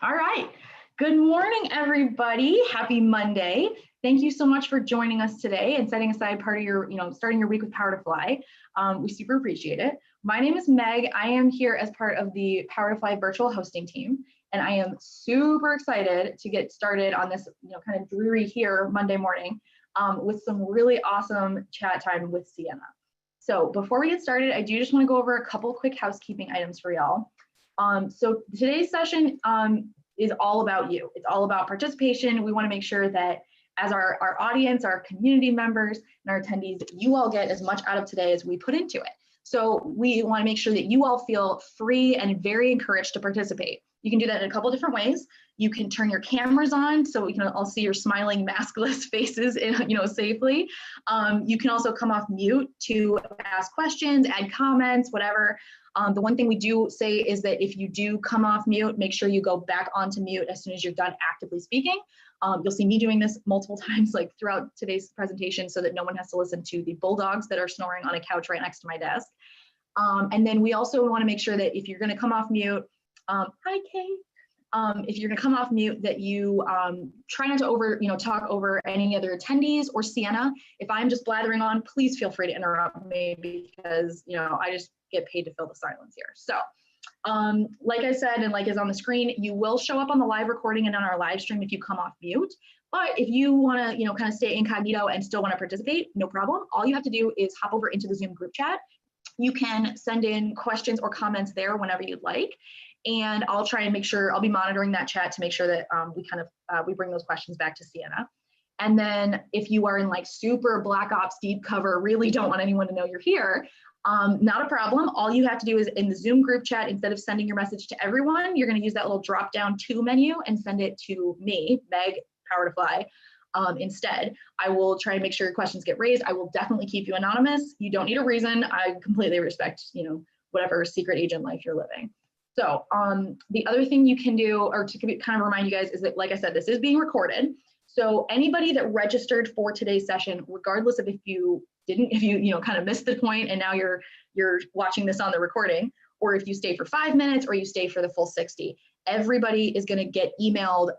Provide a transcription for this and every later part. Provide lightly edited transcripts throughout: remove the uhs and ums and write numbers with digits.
All right. Good morning, everybody. Happy Monday. Thank you so much for joining us today and setting aside part of your, starting your week with PowerToFly. We super appreciate it. My name is Meg. I am here as part of the PowerToFly virtual hosting team, and I am super excited to get started on this, kind of dreary here Monday morning with some really awesome chat time with Sienna. So before we get started, I do just want to go over a couple quick housekeeping items for y'all. So today's session is all about you. It's all about participation. We want to make sure that as our audience, our community members, and our attendees, you all get as much out of today as we put into it. So we want to make sure that you all feel free and very encouraged to participate. You can do that in a couple different ways. You can turn your cameras on so we can all see your smiling maskless faces, safely. You can also come off mute to ask questions, add comments, whatever. The one thing we do say is that if you do come off mute, make sure you go back onto mute as soon as you're done actively speaking. You'll see me doing this multiple times throughout today's presentation so that no one has to listen to the bulldogs that are snoring on a couch right next to my desk. And then we also want to make sure that if you're going to come off mute, hi Kate, if you're going to come off mute, that you try not to talk over any other attendees or Sienna. If I'm just blathering on, please feel free to interrupt me because I just get paid to fill the silence here. So like I said, and like is on the screen, you will show up on the live recording and on our live stream if you come off mute. But if you want to kind of stay incognito and still want to participate, no problem. All you have to do is hop over into the Zoom group chat. You can send in questions or comments there whenever you'd like. And I'll try and make sure, I'll be monitoring that chat to make sure that we bring those questions back to Sienna. And then if you are in super Black Ops deep cover, really don't want anyone to know you're here, not a problem. All you have to do is in the Zoom group chat, instead of sending your message to everyone, you're going to use that little drop down to menu and send it to me, Meg, PowerToFly. Instead, I will try and make sure your questions get raised. I will definitely keep you anonymous. You don't need a reason. I completely respect, whatever secret agent life you're living. So the other thing you can do, or to kind of remind you guys, is that, like I said, this is being recorded. So anybody that registered for today's session, regardless of if you kind of missed the point and now you're watching this on the recording, or if you stay for 5 minutes or you stay for the full 60, everybody is going to get emailed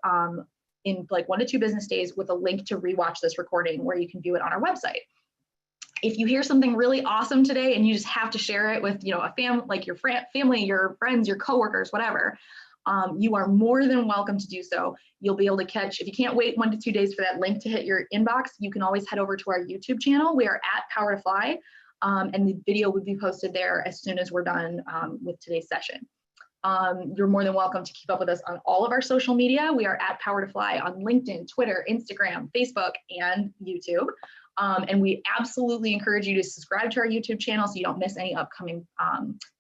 in 1 to 2 business days with a link to rewatch this recording where you can view it on our website. If you hear something really awesome today and you just have to share it with a your family, your friends, your coworkers, whatever, you are more than welcome to do so. You'll be able to catch, if you can't wait 1 to 2 days for that link to hit your inbox, you can always head over to our YouTube channel. We are at PowerToFly, and the video will be posted there as soon as we're done with today's session. You're more than welcome to keep up with us on all of our social media. We are at PowerToFly on LinkedIn, Twitter, Instagram, Facebook, and YouTube. And we absolutely encourage you to subscribe to our YouTube channel so you don't miss any upcoming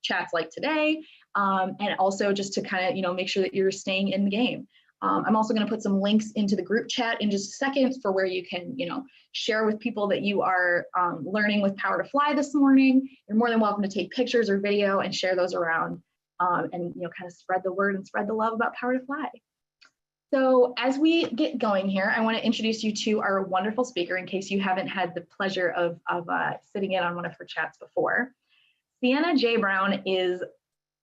chats like today. And also just to kind of, make sure that you're staying in the game. I'm also going to put some links into the group chat in just a second for where you can, share with people that you are learning with PowerToFly this morning. You're more than welcome to take pictures or video and share those around and, kind of spread the word and spread the love about PowerToFly. So as we get going here, I want to introduce you to our wonderful speaker in case you haven't had the pleasure of sitting in on one of her chats before. Sienna J. Brown is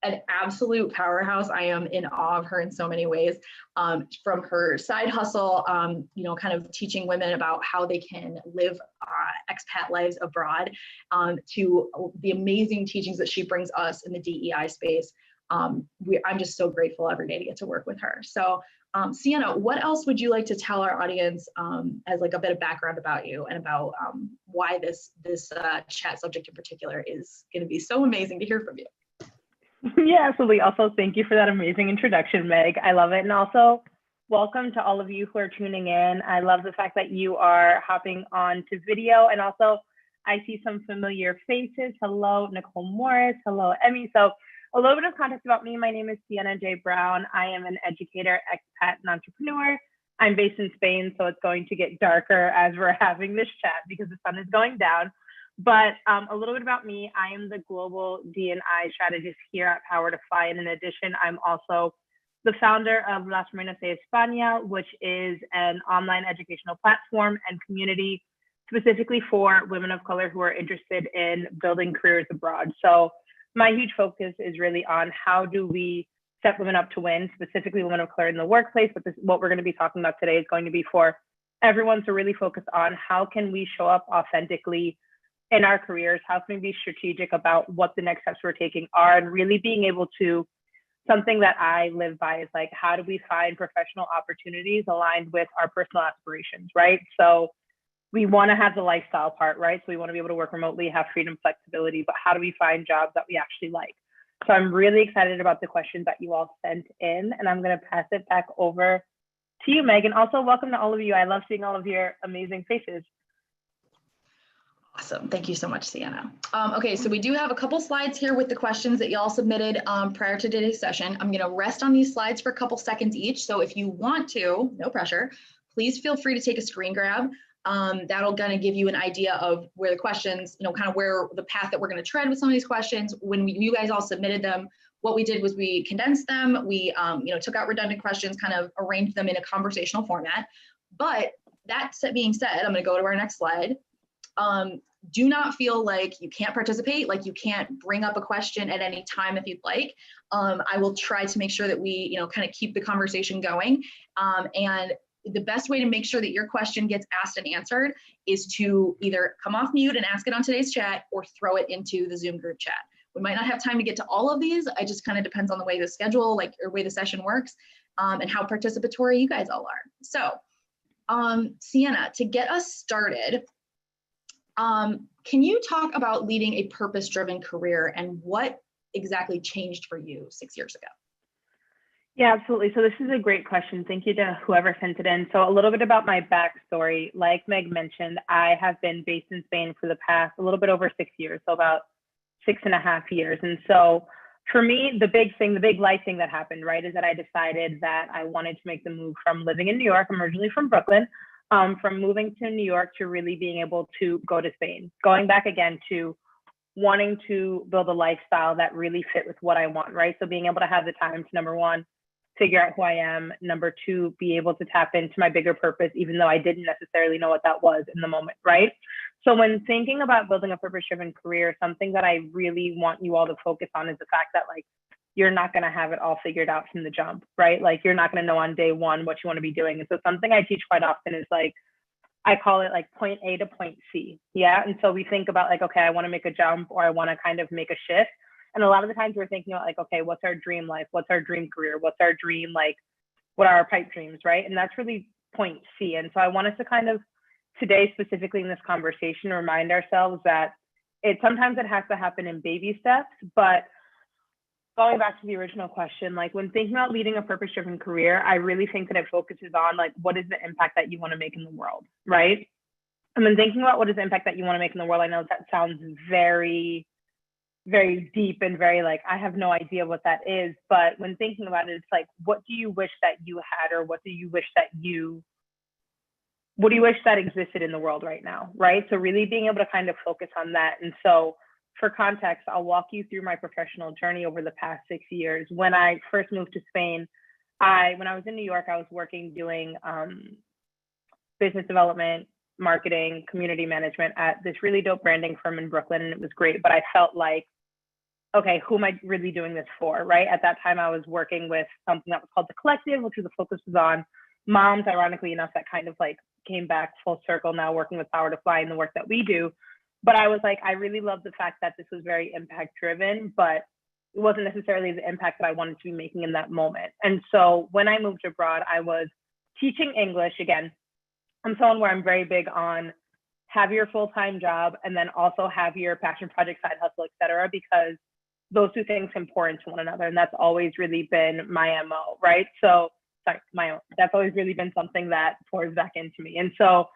an absolute powerhouse. I am in awe of her in so many ways, from her side hustle, kind of teaching women about how they can live expat lives abroad, to the amazing teachings that she brings us in the DEI space. I'm just so grateful every day to get to work with her. So Sienna, what else would you like to tell our audience as a bit of background about you and about why this chat subject in particular is going to be so amazing to hear from you? Yeah, absolutely. Also, thank you for that amazing introduction, Meg. I love it. And also, welcome to all of you who are tuning in. I love the fact that you are hopping on to video. And also, I see some familiar faces. Hello, Nicole Morris. Hello, Emmy. So a little bit of context about me. My name is Sienna J. Brown. I am an educator, expat, and entrepreneur. I'm based in Spain, so it's going to get darker as we're having this chat because the sun is going down. But a little bit about me, I am the global D&I strategist here at PowerToFly. And in addition, I'm also the founder of Las Marinas de España, which is an online educational platform and community specifically for women of color who are interested in building careers abroad. So my huge focus is really on how do we set women up to win, specifically women of color in the workplace. But what we're going to be talking about today is going to be for everyone to really focus on how can we show up authentically in our careers, how can we be strategic about what the next steps we're taking are, and really being able to, something that I live by is like, how do we find professional opportunities aligned with our personal aspirations, right? So we want to have the lifestyle part, right? So we want to be able to work remotely, have freedom, flexibility, but how do we find jobs that we actually like? So I'm really excited about the questions that you all sent in, and I'm going to pass it back over to you, Megan. Also, welcome to all of you. I love seeing all of your amazing faces. Awesome. Thank you so much, Sienna. Okay, so we do have a couple slides here with the questions that y'all submitted prior to today's session. I'm going to rest on these slides for a couple seconds each. So if you want to, no pressure, please feel free to take a screen grab. That'll kind of give you an idea of where the questions, kind of where the path that we're going to tread with some of these questions. When you guys all submitted them, what we did was we condensed them. We, took out redundant questions, kind of arranged them in a conversational format. But that being said, I'm going to go to our next slide. Do not feel like you can't participate, like you can't bring up a question at any time if you'd like. I will try to make sure that we, kind of keep the conversation going. And the best way to make sure that your question gets asked and answered is to either come off mute and ask it on today's chat or throw it into the Zoom group chat. We might not have time to get to all of these. It just kind of depends on the way the schedule, or way the session works, and how participatory you guys all are. So, Sienna, to get us started, can you talk about leading a purpose-driven career and what exactly changed for you 6 years ago? Yeah, absolutely. So this is a great question. Thank you to whoever sent it in. So a little bit about my backstory. Like Meg mentioned, I have been based in Spain for the past a little bit over 6 years, so about 6.5 years. And so for me, the big life thing that happened, right, is that I decided that I wanted to make the move from living in New York. I'm originally from Brooklyn. From moving to New York to really being able to go to Spain, going back again to wanting to build a lifestyle that really fit with what I want, right? So being able to have the time to, number one, figure out who I am, number two, be able to tap into my bigger purpose, even though I didn't necessarily know what that was in the moment, right? So when thinking about building a purpose-driven career, something that I really want you all to focus on is the fact that, like, you're not going to have it all figured out from the jump, right? Like, you're not going to know on day one what you want to be doing. And so something I teach quite often is, like, I call it like point A to point C. Yeah. And so we think about, like, okay, I want to make a jump, or I want to kind of make a shift. And a lot of the times we're thinking about, like, okay, what's our dream life? What's our dream career? What's our dream, like, what are our pipe dreams, right? And that's really point C. And so I want us to kind of today, specifically in this conversation, remind ourselves that sometimes it has to happen in baby steps. But going back to the original question, like, when thinking about leading a purpose-driven career, I really think that it focuses on, like, what is the impact that you want to make in the world, right? And then thinking about what is the impact that you want to make in the world, I know that sounds very, very deep and very, like, I have no idea what that is. But when thinking about it, it's like, what do you wish that you had, or what do you wish that existed in the world right now, right? So really being able to kind of focus on that. And so for context, I'll walk you through my professional journey over the past 6 years. When I first moved to Spain, when I was in New York, I was working doing business development, marketing, community management at this really dope branding firm in Brooklyn, and it was great. But I felt like, okay, who am I really doing this for, right? At that time, I was working with something that was called The Collective, which was the focus was on moms, ironically enough, that kind of like came back full circle now working with PowerToFly and the work that we do. But I was like, I really love the fact that this was very impact driven, but it wasn't necessarily the impact that I wanted to be making in that moment. And so when I moved abroad, I was teaching English. Again, I'm someone where I'm very big on have your full-time job and then also have your passion project, side hustle, et cetera, because those two things can pour into one another. And that's always really been my MO, right? So that's always really been something that pours back into me. And so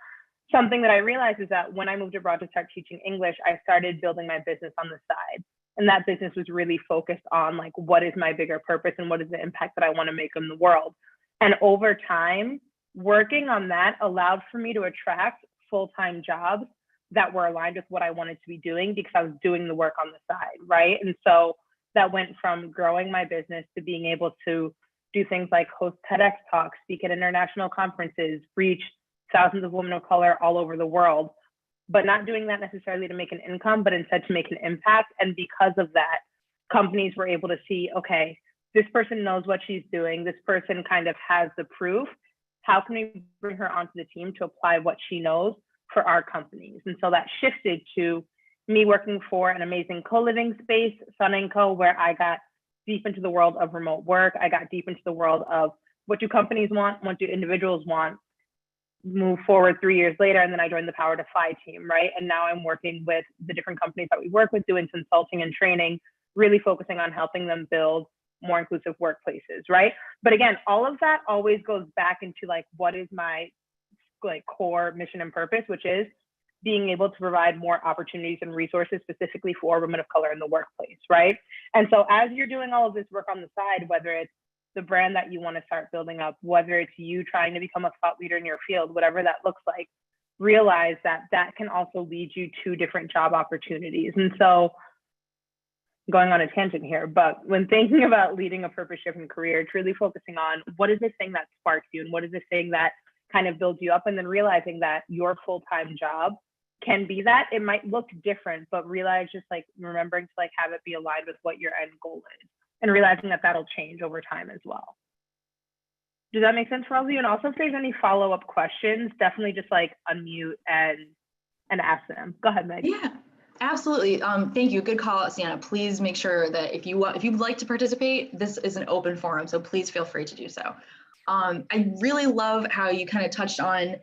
something that I realized is that when I moved abroad to start teaching English, I started building my business on the side. And that business was really focused on, like, what is my bigger purpose and what is the impact that I want to make in the world? And over time, working on that allowed for me to attract full-time jobs that were aligned with what I wanted to be doing because I was doing the work on the side, right? And so that went from growing my business to being able to do things like host TEDx talks, speak at international conferences, reach thousands of women of color all over the world, but not doing that necessarily to make an income, but instead to make an impact. And because of that, companies were able to see, okay, this person knows what she's doing. This person kind of has the proof. How can we bring her onto the team to apply what she knows for our companies? And so that shifted to me working for an amazing co-living space, Sun & Co, where I got deep into the world of remote work. I got deep into the world of what do companies want, what do individuals want, move forward 3 years later, and then I joined the PowerToFly team, right? And now I'm working with the different companies that we work with, doing consulting and training, really focusing on helping them build more inclusive workplaces, right? But again, all of that always goes back into like, what is my like core mission and purpose, which is being able to provide more opportunities and resources specifically for women of color in the workplace, right? And so as you're doing all of this work on the side, whether it's the brand that you want to start building up, whether it's you trying to become a thought leader in your field, whatever that looks like, realize that that can also lead you to different job opportunities. And so going on a tangent here, but when thinking about leading a purpose-driven career, it's really focusing on what is this thing that sparks you and what is this thing that kind of builds you up, and then realizing that your full-time job can be that. It might look different, but realize just like remembering to like have it be aligned with what your end goal is, and realizing that that'll change over time as well. Does that make sense for all of you? And also if there's any follow-up questions, definitely just like unmute and ask them. Go ahead, Meg. Yeah. Absolutely. Thank you. Good call out, Sienna. Please make sure that if you'd like to participate, this is an open forum, so please feel free to do so. I really love how you kind of touched on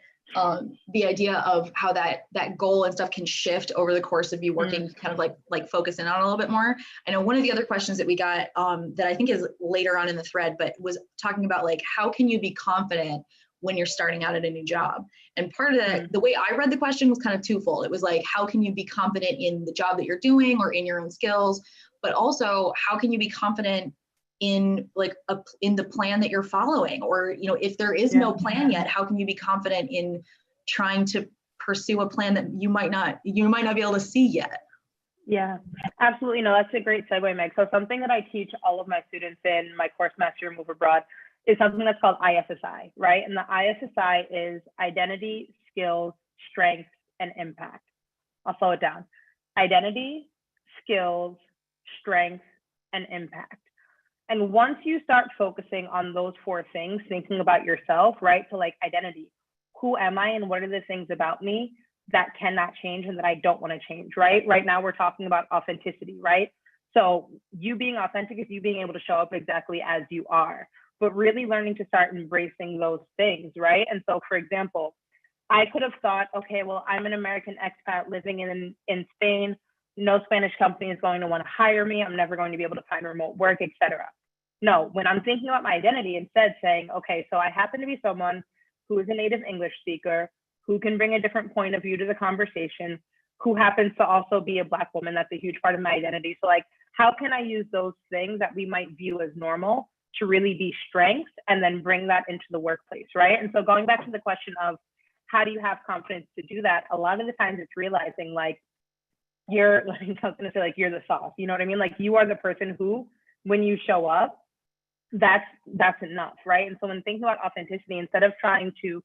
the idea of how that goal and stuff can shift over the course of you working, kind of like focus in on a little bit more. I know one of the other questions that we got that I think is later on in the thread, but was talking about like, how can you be confident when you're starting out at a new job? And part of that, the way I read the question was kind of twofold. It was like, how can you be confident in the job that you're doing or in your own skills? But also, how can you be confident in like in the plan that you're following? Or, you know, if there is no plan yet, how can you be confident in trying to pursue a plan that you might not be able to see yet? Yeah, absolutely. No, that's a great segue, Meg. So something that I teach all of my students in my course, Master Your Move Abroad, is something that's called ISSI, right? And the ISSI is identity, skills, strengths, and impact. I'll slow it down. Identity, skills, strengths, and impact. And once you start focusing on those 4 things, thinking about yourself, right? So like identity, who am I and what are the things about me that cannot change and that I don't want to change, right? Right now we're talking about authenticity, right? So you being authentic is you being able to show up exactly as you are, but really learning to start embracing those things, right? And so, for example, I could have thought, okay, well, I'm an American expat living in Spain. No Spanish company is going to want to hire me. I'm never going to be able to find remote work, etc. No, when I'm thinking about my identity, instead saying, okay, so I happen to be someone who is a native English speaker, who can bring a different point of view to the conversation, who happens to also be a Black woman. That's a huge part of my identity. So like, how can I use those things that we might view as normal to really be strengths and then bring that into the workplace, right? And so going back to the question of how do you have confidence to do that? A lot of the times it's realizing like, you're, like, I was gonna say like, you're the sauce, you know what I mean? Like you are the person who, when you show up, that's enough, right? And so when thinking about authenticity, instead of trying to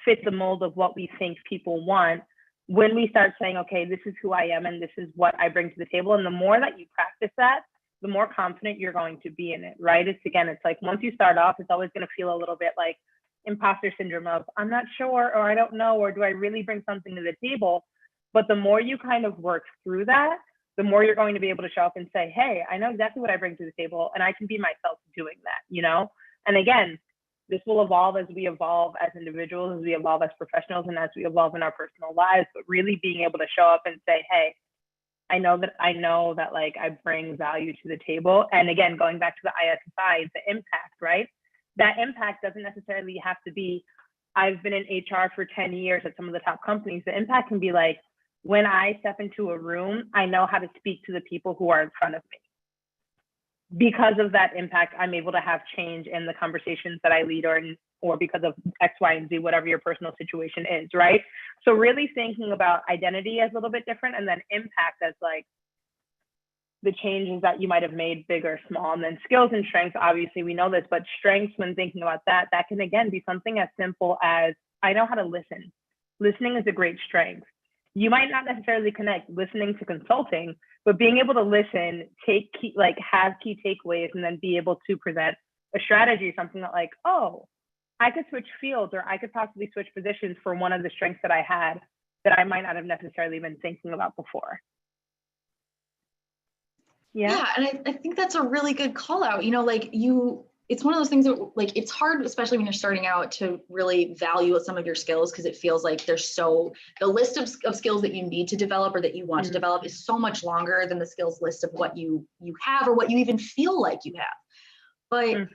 fit the mold of what we think people want, when we start saying, okay, this is who I am and this is what I bring to the table, and the more that you practice that, the more confident you're going to be in it, right? It's like once you start off, it's always going to feel a little bit like imposter syndrome of I'm not sure, or I don't know, or do I really bring something to the table? But the more you kind of work through that, the more you're going to be able to show up and say, hey, I know exactly what I bring to the table and I can be myself doing that, you know? And again, this will evolve as we evolve as individuals, as we evolve as professionals, and as we evolve in our personal lives, but really being able to show up and say, hey, I know that like I bring value to the table. And again, going back to the ISSI, the impact, right? That impact doesn't necessarily have to be, I've been in HR for 10 years at some of the top companies. The impact can be like, when I step into a room, I know how to speak to the people who are in front of me. Because of that impact, I'm able to have change in the conversations that I lead, or because of X, Y, and Z, whatever your personal situation is, right? So really thinking about identity as a little bit different, and then impact as like the changes that you might have made, big or small. And then skills and strengths, obviously we know this, but strengths, when thinking about that can again be something as simple as I know how to listen. Listening is a great strength. you might not necessarily connect listening to consulting, but being able to listen, have key takeaways, and then be able to present a strategy, something that like, oh, I could switch fields, or I could possibly switch positions for one of the strengths that I had that I might not have necessarily been thinking about before. Yeah, and I think that's a really good call out. You know, like it's one of those things that like it's hard, especially when you're starting out, to really value some of your skills, because it feels like the list of skills that you need to develop or that you want to develop is so much longer than the skills list of what you have or what you even feel like you have. But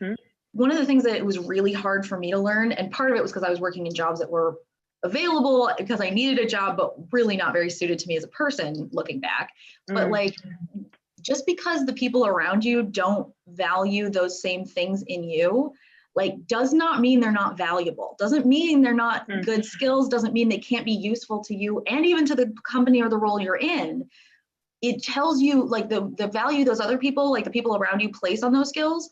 one of the things that it was really hard for me to learn, and part of it was because I was working in jobs that were available because I needed a job, but really not very suited to me as a person looking back. But like, just because the people around you don't value those same things in you, like, does not mean they're not valuable. Doesn't mean they're not good skills. Doesn't mean they can't be useful to you and even to the company or the role you're in. It tells you like the value those other people, like the people around you, place on those skills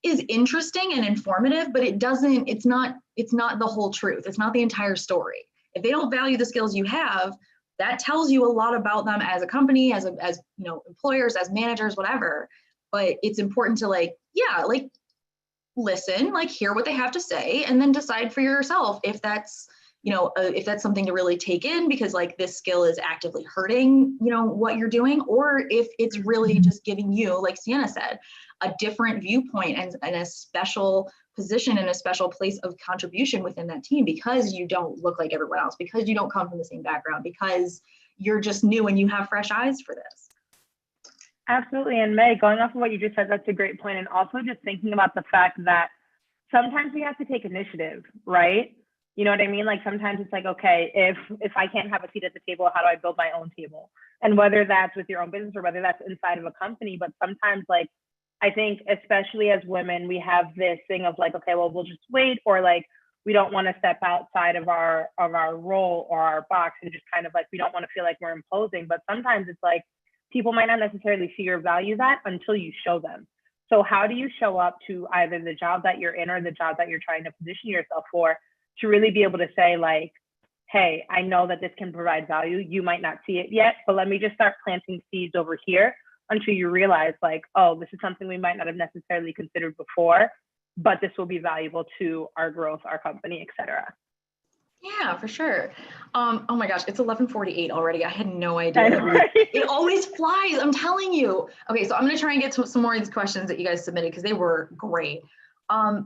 is interesting and informative, but it's not the whole truth. It's not the entire story. If they don't value the skills you have, that tells you a lot about them as a company, as you know, employers, as managers, whatever. But it's important to listen, like hear what they have to say, and then decide for yourself if that's, you know, if that's something to really take in, because like this skill is actively hurting, you know, what you're doing, or if it's really just giving you, like Sienna said, a different viewpoint and a special position and a special place of contribution within that team, because you don't look like everyone else, because you don't come from the same background, because you're just new and you have fresh eyes for this. Absolutely. And Meg, going off of what you just said, that's a great point. And also just thinking about the fact that sometimes we have to take initiative, right? You know what I mean? Like sometimes it's like, okay, if I can't have a seat at the table, how do I build my own table? And whether that's with your own business or whether that's inside of a company, but sometimes like, I think especially as women, we have this thing of like, okay, well, we'll just wait, or like, we don't want to step outside of our role or our box, and just kind of like, we don't want to feel like we're imposing. But sometimes it's like, people might not necessarily see or value that until you show them. So how do you show up to either the job that you're in or the job that you're trying to position yourself for, to really be able to say like, hey, I know that this can provide value. You might not see it yet, but let me just start planting seeds over here until you realize like, oh, this is something we might not have necessarily considered before, but this will be valuable to our growth, our company, et cetera. Yeah, for sure. Oh my gosh, it's 11:48 already. I had no idea. It always flies, I'm telling you. Okay, so I'm gonna try and get to some more of these questions that you guys submitted, because they were great.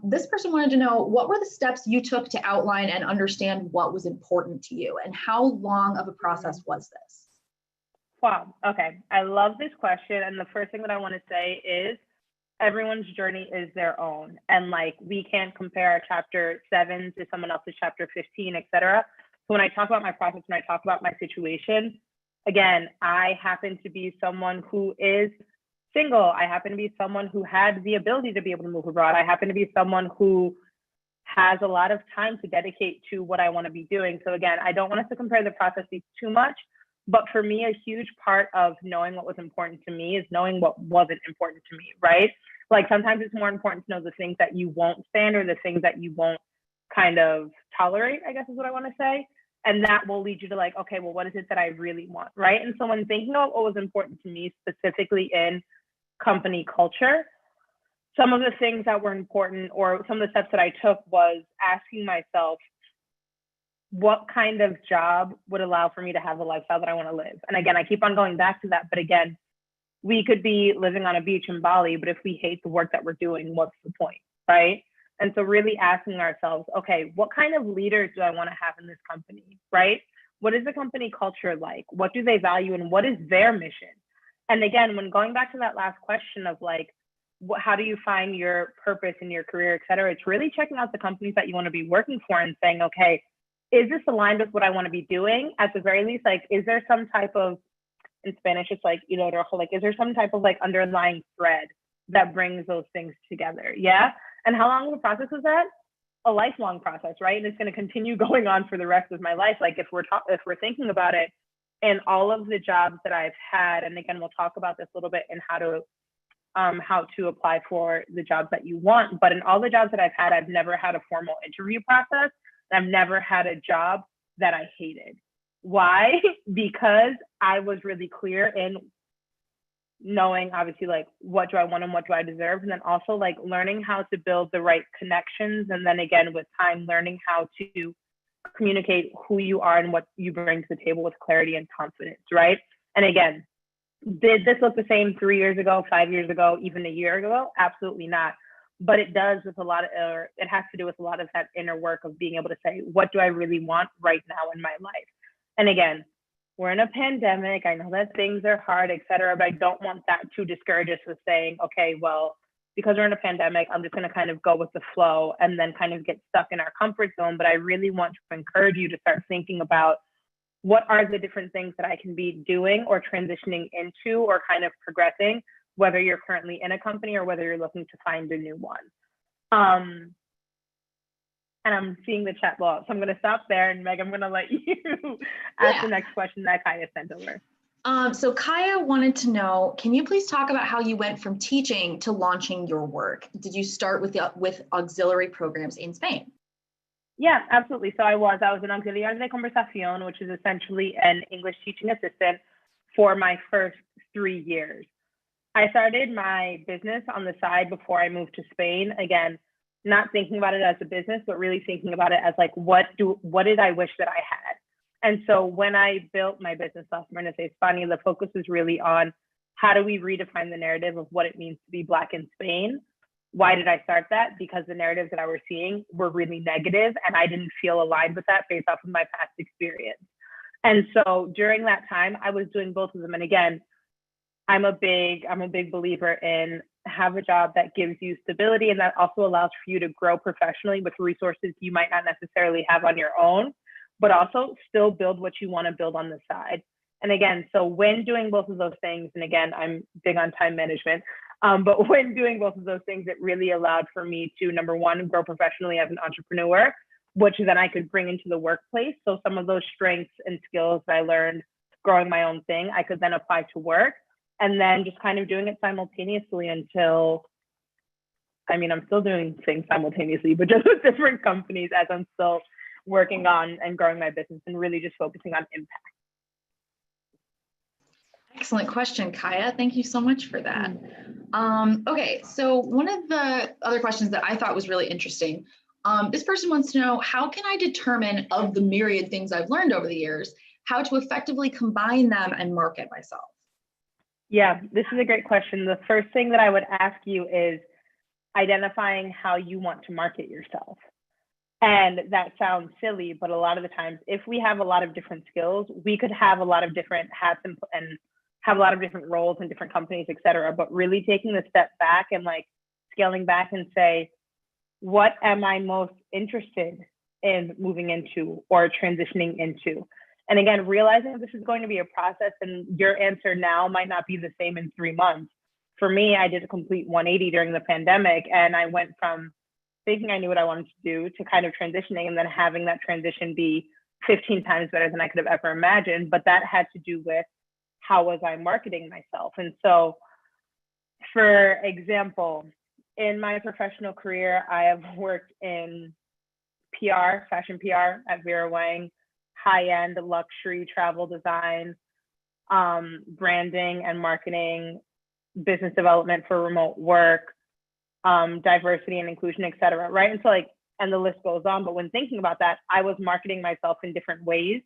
This person wanted to know, what were the steps you took to outline and understand what was important to you, and how long of a process was this? Wow, okay, I love this question. And the first thing that I want to say is everyone's journey is their own. And like, we can't compare our chapter 7 to someone else's chapter 15, et cetera. So when I talk about my process, when I talk about my situation, again, I happen to be someone who is single. I happen to be someone who had the ability to be able to move abroad. I happen to be someone who has a lot of time to dedicate to what I want to be doing. So again, I don't want us to compare the processes too much, but for me, a huge part of knowing what was important to me is knowing what wasn't important to me, right? Like sometimes it's more important to know the things that you won't stand, or the things that you won't kind of tolerate, I guess is what I want to say. And that will lead you to like, okay, well, what is it that I really want, right? And so when thinking about what was important to me, specifically in company culture, some of the things that were important, or some of the steps that I took, was asking myself, what kind of job would allow for me to have the lifestyle that I want to live? And again, I keep on going back to that, but again, we could be living on a beach in Bali, but if we hate the work that we're doing, what's the point, right? And so really asking ourselves, okay, what kind of leaders do I want to have in this company, right? What is the company culture like? What do they value, and what is their mission? And again, when going back to that last question of like, how do you find your purpose in your career, et cetera, it's really checking out the companies that you want to be working for and saying, okay, is this aligned with what I want to be doing? At the very least, like, is there some type of, in Spanish, it's like, you know, like, is there some type of like underlying thread that brings those things together? Yeah. And how long of a process is that? A lifelong process, right? And it's going to continue going on for the rest of my life. Like if we're thinking about it, and all of the jobs that I've had, and again, we'll talk about this a little bit in how to apply for the jobs that you want. But in all the jobs that I've had, I've never had a formal interview process. I've never had a job that I hated. Why? Because I was really clear in knowing, obviously, like, what do I want and what do I deserve? And then also like learning how to build the right connections. And then again, with time, learning how to communicate who you are and what you bring to the table with clarity and confidence, right? And again, did this look the same 3 years ago, 5 years ago, even a year ago? Absolutely not. But it does with a lot of, or it has to do with a lot of that inner work of being able to say, what do I really want right now in my life? And again, we're in a pandemic. I know that things are hard, et cetera, but I don't want that to discourage us with saying, okay, well, because we're in a pandemic, I'm just going to kind of go with the flow and then kind of get stuck in our comfort zone. But I really want to encourage you to start thinking about what are the different things that I can be doing or transitioning into or kind of progressing, whether you're currently in a company or whether you're looking to find a new one. And I'm seeing the chat blow up, so I'm going to stop there. And Meg, I'm going to let you ask the next question that Kaya sent over. So Kaya wanted to know, can you please talk about how you went from teaching to launching your work? Did you start with auxiliary programs in Spain? Yeah, absolutely. So I was an auxiliar de conversación, which is essentially an English teaching assistant for my first 3 years. I started my business on the side before I moved to Spain. Again, not thinking about it as a business, but really thinking about it as like, what did I wish that I had? And so when I built my business Las Morenas de España, the focus was really on how do we redefine the narrative of what it means to be Black in Spain? Why did I start that? Because the narratives that I was seeing were really negative and I didn't feel aligned with that based off of my past experience. And so during that time, I was doing both of them. And again, I'm a big believer in have a job that gives you stability and that also allows for you to grow professionally with resources you might not necessarily have on your own, but also still build what you want to build on the side. And again, so when doing both of those things, and again, I'm big on time management, but when doing both of those things, it really allowed for me to, number one, grow professionally as an entrepreneur, which then I could bring into the workplace. So some of those strengths and skills that I learned growing my own thing, I could then apply to work. And then just kind of doing it simultaneously until, I mean, I'm still doing things simultaneously, but just with different companies as I'm still working on and growing my business and really just focusing on impact. Excellent question, Kaya. Thank you so much for that. Okay, so one of the other questions that I thought was really interesting, this person wants to know, how can I determine of the myriad things I've learned over the years, how to effectively combine them and market myself? Yeah, this is a great question. The first thing that I would ask you is identifying how you want to market yourself. And that sounds silly, but a lot of the times, if we have a lot of different skills, we could have a lot of different hats and have a lot of different roles in different companies, et cetera. But really taking the step back and like scaling back and say, what am I most interested in moving into or transitioning into? And again, realizing this is going to be a process and your answer now might not be the same in 3 months. For me, I did a complete 180 during the pandemic and I went from thinking I knew what I wanted to do to kind of transitioning and then having that transition be 15 times better than I could have ever imagined. But that had to do with how was I marketing myself? And so, for example, in my professional career, I have worked in PR, fashion PR at Vera Wang, high-end luxury travel design, branding and marketing, business development for remote work, diversity and inclusion, et cetera, right? And so like, and the list goes on. But when thinking about that, I was marketing myself in different ways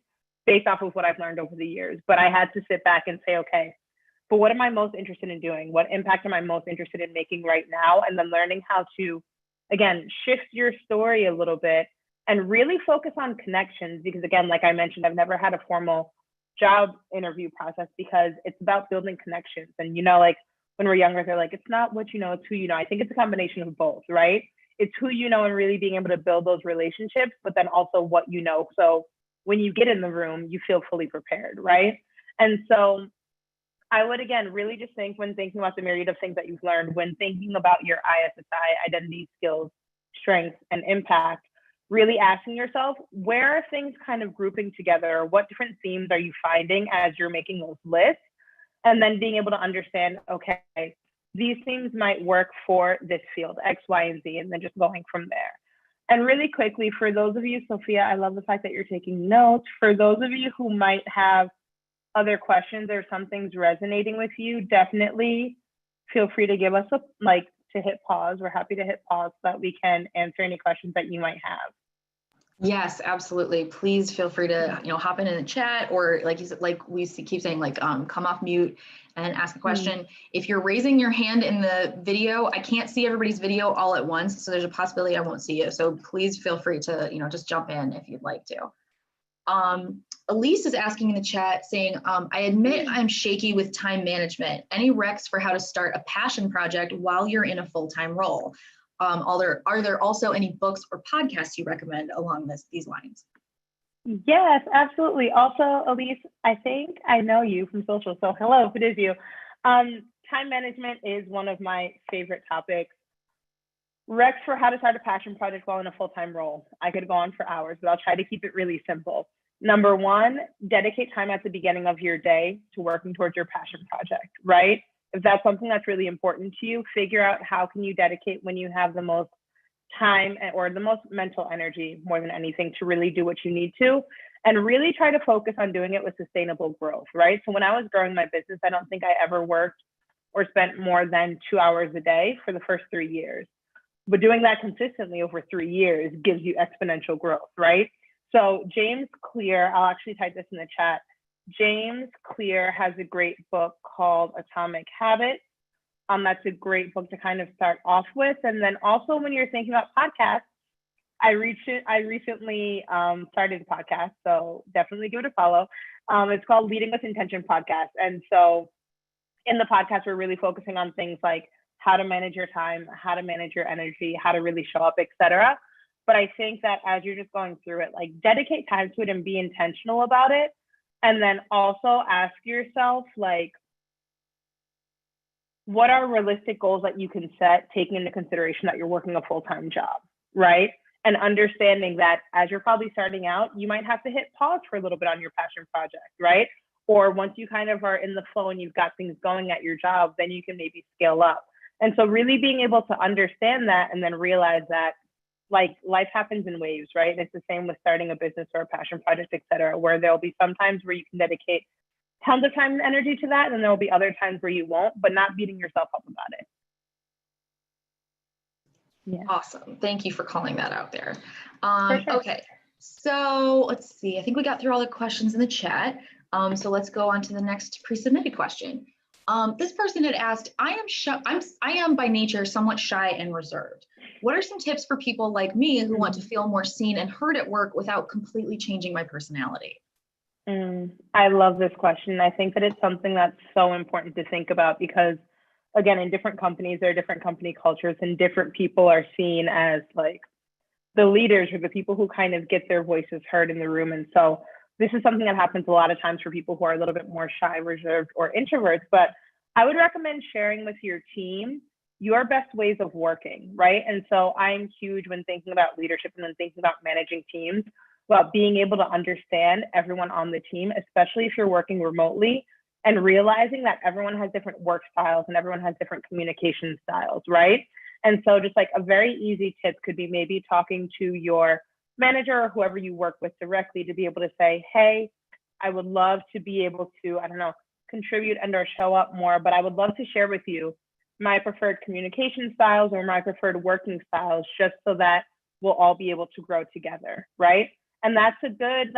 based off of what I've learned over the years. But I had to sit back and say, okay, but what am I most interested in doing? What impact am I most interested in making right now? And then learning how to, again, shift your story a little bit and really focus on connections. Because again, like I mentioned, I've never had a formal job interview process because it's about building connections. And, you know, like when we're younger, they're like, it's not what you know, it's who you know. I think it's a combination of both, right? It's who you know and really being able to build those relationships, but then also what you know. So when you get in the room, you feel fully prepared, right? And so I would, again, really just think when thinking about the myriad of things that you've learned, when thinking about your ISSI, identity, skills, strengths, and impact, really asking yourself, where are things kind of grouping together? What different themes are you finding as you're making those lists? And then being able to understand, okay, these things might work for this field, X, Y, and Z, and then just going from there. And really quickly, for those of you, Sophia, I love the fact that you're taking notes. For those of you who might have other questions or some things resonating with you, definitely feel free to give us to hit pause. We're happy to hit pause so that we can answer any questions that you might have. Yes, absolutely. Please feel free to, hop in the chat, or like you said, like we keep saying, come off mute and ask a question. If you're raising your hand in the video, I can't see everybody's video all at once, so there's a possibility I won't see you. So please feel free to, just jump in if you'd like to. Elise is asking in the chat saying, I admit I'm shaky with time management. Any recs for how to start a passion project while you're in a full-time role? Are there also any books or podcasts you recommend along these lines? Yes, absolutely. Also, Elise, I think I know you from social, so hello, if it is you. Time management is one of my favorite topics. Recs for how to start a passion project while in a full-time role. I could go on for hours, but I'll try to keep it really simple. Number one, dedicate time at the beginning of your day to working towards your passion project, right? If that's something that's really important to you, figure out how can you dedicate when you have the most time or the most mental energy, more than anything, to really do what you need to, and really try to focus on doing it with sustainable growth, right? So when I was growing my business, I don't think I ever worked or spent more than 2 hours a day for the first 3 years. But doing that consistently over 3 years gives you exponential growth, right? So James Clear, I'll actually type this in the chat. James Clear has a great book called Atomic Habits. That's a great book to kind of start off with. And then also when you're thinking about podcasts, I recently started a podcast, so definitely give it a follow. It's called Leading with Intention Podcast. And so in the podcast, we're really focusing on things like how to manage your time, how to manage your energy, how to really show up, etc. But I think that as you're just going through it, like dedicate time to it and be intentional about it. And then also ask yourself, like, what are realistic goals that you can set, taking into consideration that you're working a full-time job, right? And understanding that as you're probably starting out, you might have to hit pause for a little bit on your passion project, right? Or once you kind of are in the flow and you've got things going at your job, then you can maybe scale up. And so really being able to understand that and then realize that like life happens in waves, right? And it's the same with starting a business or a passion project, et cetera, where there'll be some times where you can dedicate tons of time and energy to that, and there'll be other times where you won't, but not beating yourself up about it. Yeah. Awesome. Thank you for calling that out there. For sure. Okay, so let's see. I think we got through all the questions in the chat. So let's go on to the next pre-submitted question. This person had asked, I am by nature somewhat shy and reserved. What are some tips for people like me who want to feel more seen and heard at work without completely changing my personality? I love this question. I think that it's something that's so important to think about because, again, in different companies, there are different company cultures and different people are seen as like the leaders or the people who kind of get their voices heard in the room. And so this is something that happens a lot of times for people who are a little bit more shy, reserved, or introverts. But I would recommend sharing with your team your best ways of working, right? And so I'm huge when thinking about leadership and then thinking about managing teams, about being able to understand everyone on the team, especially if you're working remotely, and realizing that everyone has different work styles and everyone has different communication styles, right? And so just like a very easy tip could be maybe talking to your manager or whoever you work with directly to be able to say, hey, I would love to be able to, I don't know, contribute and or show up more, but I would love to share with you my preferred communication styles or my preferred working styles, just so that we'll all be able to grow together, right? And that's a good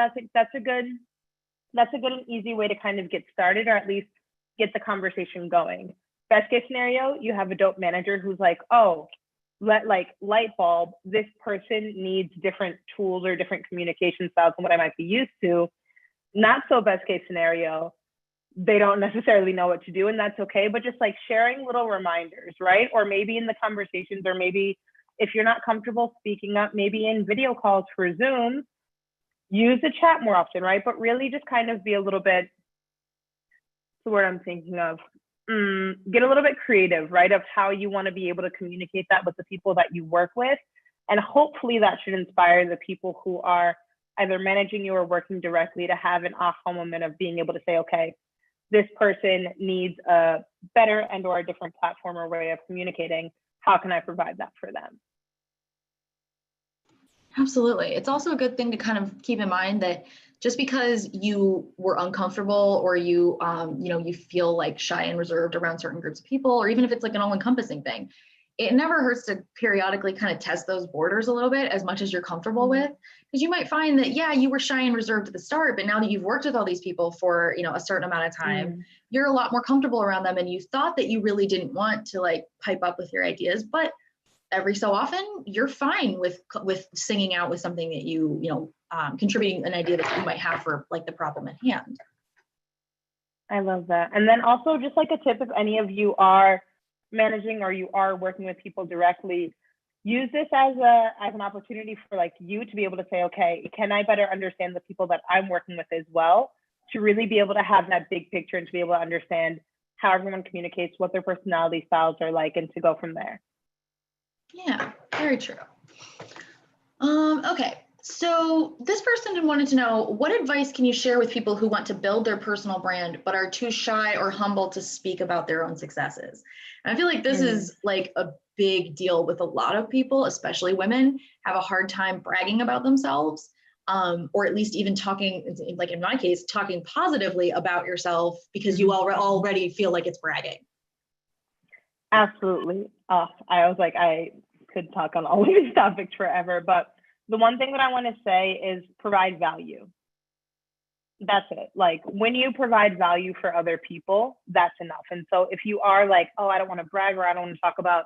and easy way to kind of get started, or at least get the conversation going. Best case scenario, you have a dope manager who's like, oh, light bulb, this person needs different tools or different communication styles than what I might be used to. Not so best case scenario, they don't necessarily know what to do, and that's okay, but just like sharing little reminders, right? Or maybe in the conversations, or maybe if you're not comfortable speaking up, maybe in video calls for Zoom, use the chat more often, right? But really just kind of be a little bit, the word I'm thinking of, get a little bit creative, right? Of how you want to be able to communicate that with the people that you work with. And hopefully that should inspire the people who are either managing you or working directly to have an aha moment of being able to say, okay, this person needs a better and or a different platform or way of communicating. How can I provide that for them? Absolutely. It's also a good thing to kind of keep in mind that just because you were uncomfortable or you, you feel like shy and reserved around certain groups of people, or even if it's like an all-encompassing thing, it never hurts to periodically kind of test those borders a little bit as much as you're comfortable with, because you might find that, yeah, you were shy and reserved at the start, but now that you've worked with all these people for, a certain amount of time, you're a lot more comfortable around them, and you thought that you really didn't want to like pipe up with your ideas, but every so often you're fine with singing out with something that contributing an idea that you might have for like the problem at hand. I love that. And then also just like a tip, if any of you are managing or you are working with people directly, use this as an opportunity for like you to be able to say, okay, can I better understand the people that I'm working with as well, to really be able to have that big picture and to be able to understand how everyone communicates, what their personality styles are like, and to go from there. Yeah, very true. Okay, so this person wanted to know, what advice can you share with people who want to build their personal brand but are too shy or humble to speak about their own successes? And I feel like this is like a big deal with a lot of people, especially women, have a hard time bragging about themselves, or at least even talking, like in my case, talking positively about yourself because you already feel like it's bragging. Absolutely. I was like, I could talk on all of these topics forever, but the one thing that I want to say is provide value. That's it. Like when you provide value for other people, that's enough. And so if you are like, oh, I don't want to brag, or I don't want to talk about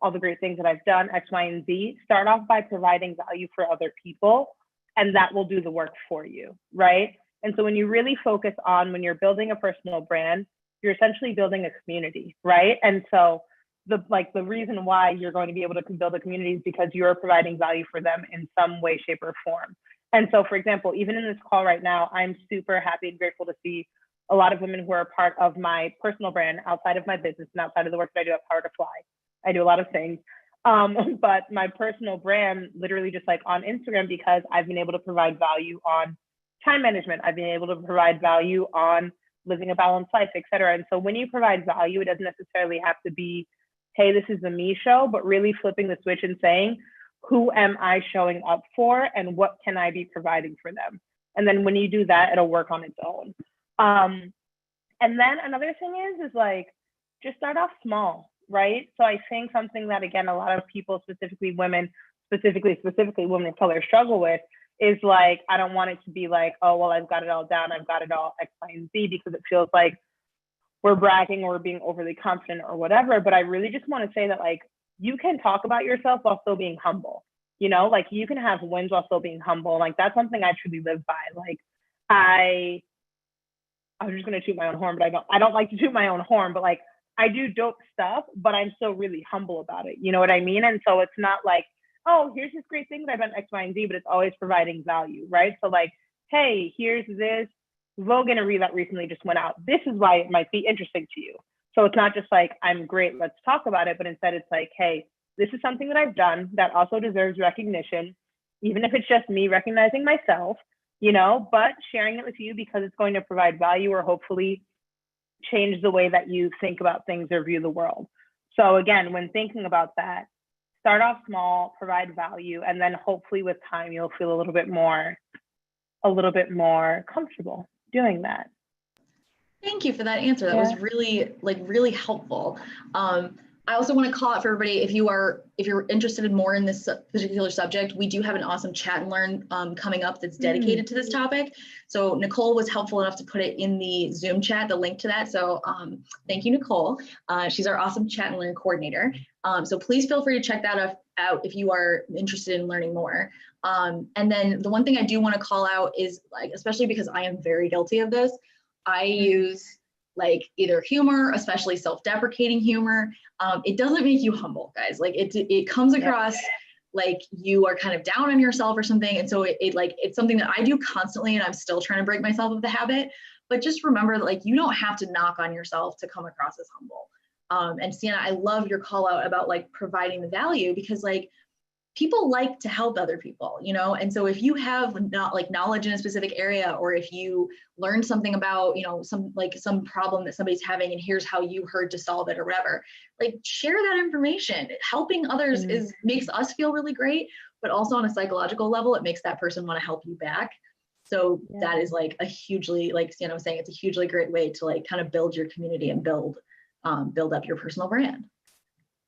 all the great things that I've done, X, Y, and Z, start off by providing value for other people, and that will do the work for you, right? And so when you really focus on, when you're building a personal brand, you're essentially building a community, right? And so the reason why you're going to be able to build a community is because you're providing value for them in some way, shape, or form. And so, for example, even in this call right now, I'm super happy and grateful to see a lot of women who are part of my personal brand outside of my business and outside of the work that I do at PowerToFly. I do a lot of things, but my personal brand literally just like on Instagram, because I've been able to provide value on time management. I've been able to provide value on living a balanced life, et cetera. And so when you provide value, it doesn't necessarily have to be, hey, this is the me show, but really flipping the switch and saying, who am I showing up for and what can I be providing for them? And then when you do that, it'll work on its own. And then another thing is like, just start off small, right? So I think something that, again, a lot of people, specifically women, specifically women of color, struggle with is like, I don't want it to be like, oh, well, I've got it all down, I've got it all X, Y, and Z, because it feels like we're bragging or we're being overly confident or whatever. But I really just want to say that like, you can talk about yourself while still being humble, like you can have wins while still being humble. Like that's something I truly live by. Like I'm just going to toot my own horn, but I don't like to toot my own horn, but like I do dope stuff, but I'm still really humble about it. You know what I mean? And so it's not like, oh, here's this great thing that I've done X, Y, and Z, but it's always providing value, right? So like, hey, here's this Vogue interview that recently just went out. This is why it might be interesting to you. So it's not just like, I'm great, let's talk about it, but instead it's like, hey, this is something that I've done that also deserves recognition, even if it's just me recognizing myself, but sharing it with you because it's going to provide value or hopefully change the way that you think about things or view the world. So again, when thinking about that, start off small, provide value, and then hopefully with time, you'll feel a little bit more comfortable doing that. Thank you for that answer. That was really helpful. I also want to call out for everybody, if you're interested in more in this particular subject, we do have an awesome chat and learn coming up that's dedicated to this topic. So Nicole was helpful enough to put it in the Zoom chat, the link to that. So thank you, Nicole. She's our awesome chat and learn coordinator. So please feel free to check that out if you are interested in learning more. And then the one thing I do want to call out is, like, especially because I am very guilty of this, I use like either humor, especially self-deprecating humor. It doesn't make you humble, guys. Like it comes across like you are kind of down on yourself or something. And so it's something that I do constantly, and I'm still trying to break myself of the habit. But just remember that like you don't have to knock on yourself to come across as humble. And Sienna, I love your call out about like providing the value, because like people like to help other people, and so if you have not like knowledge in a specific area, or if you learn something about, some problem that somebody's having, and here's how you heard to solve it or whatever, like share that information. Helping others makes us feel really great, but also on a psychological level, it makes that person want to help you back. So that is like a hugely, like Sienna was saying, it's a hugely great way to like kind of build your community and build up your personal brand.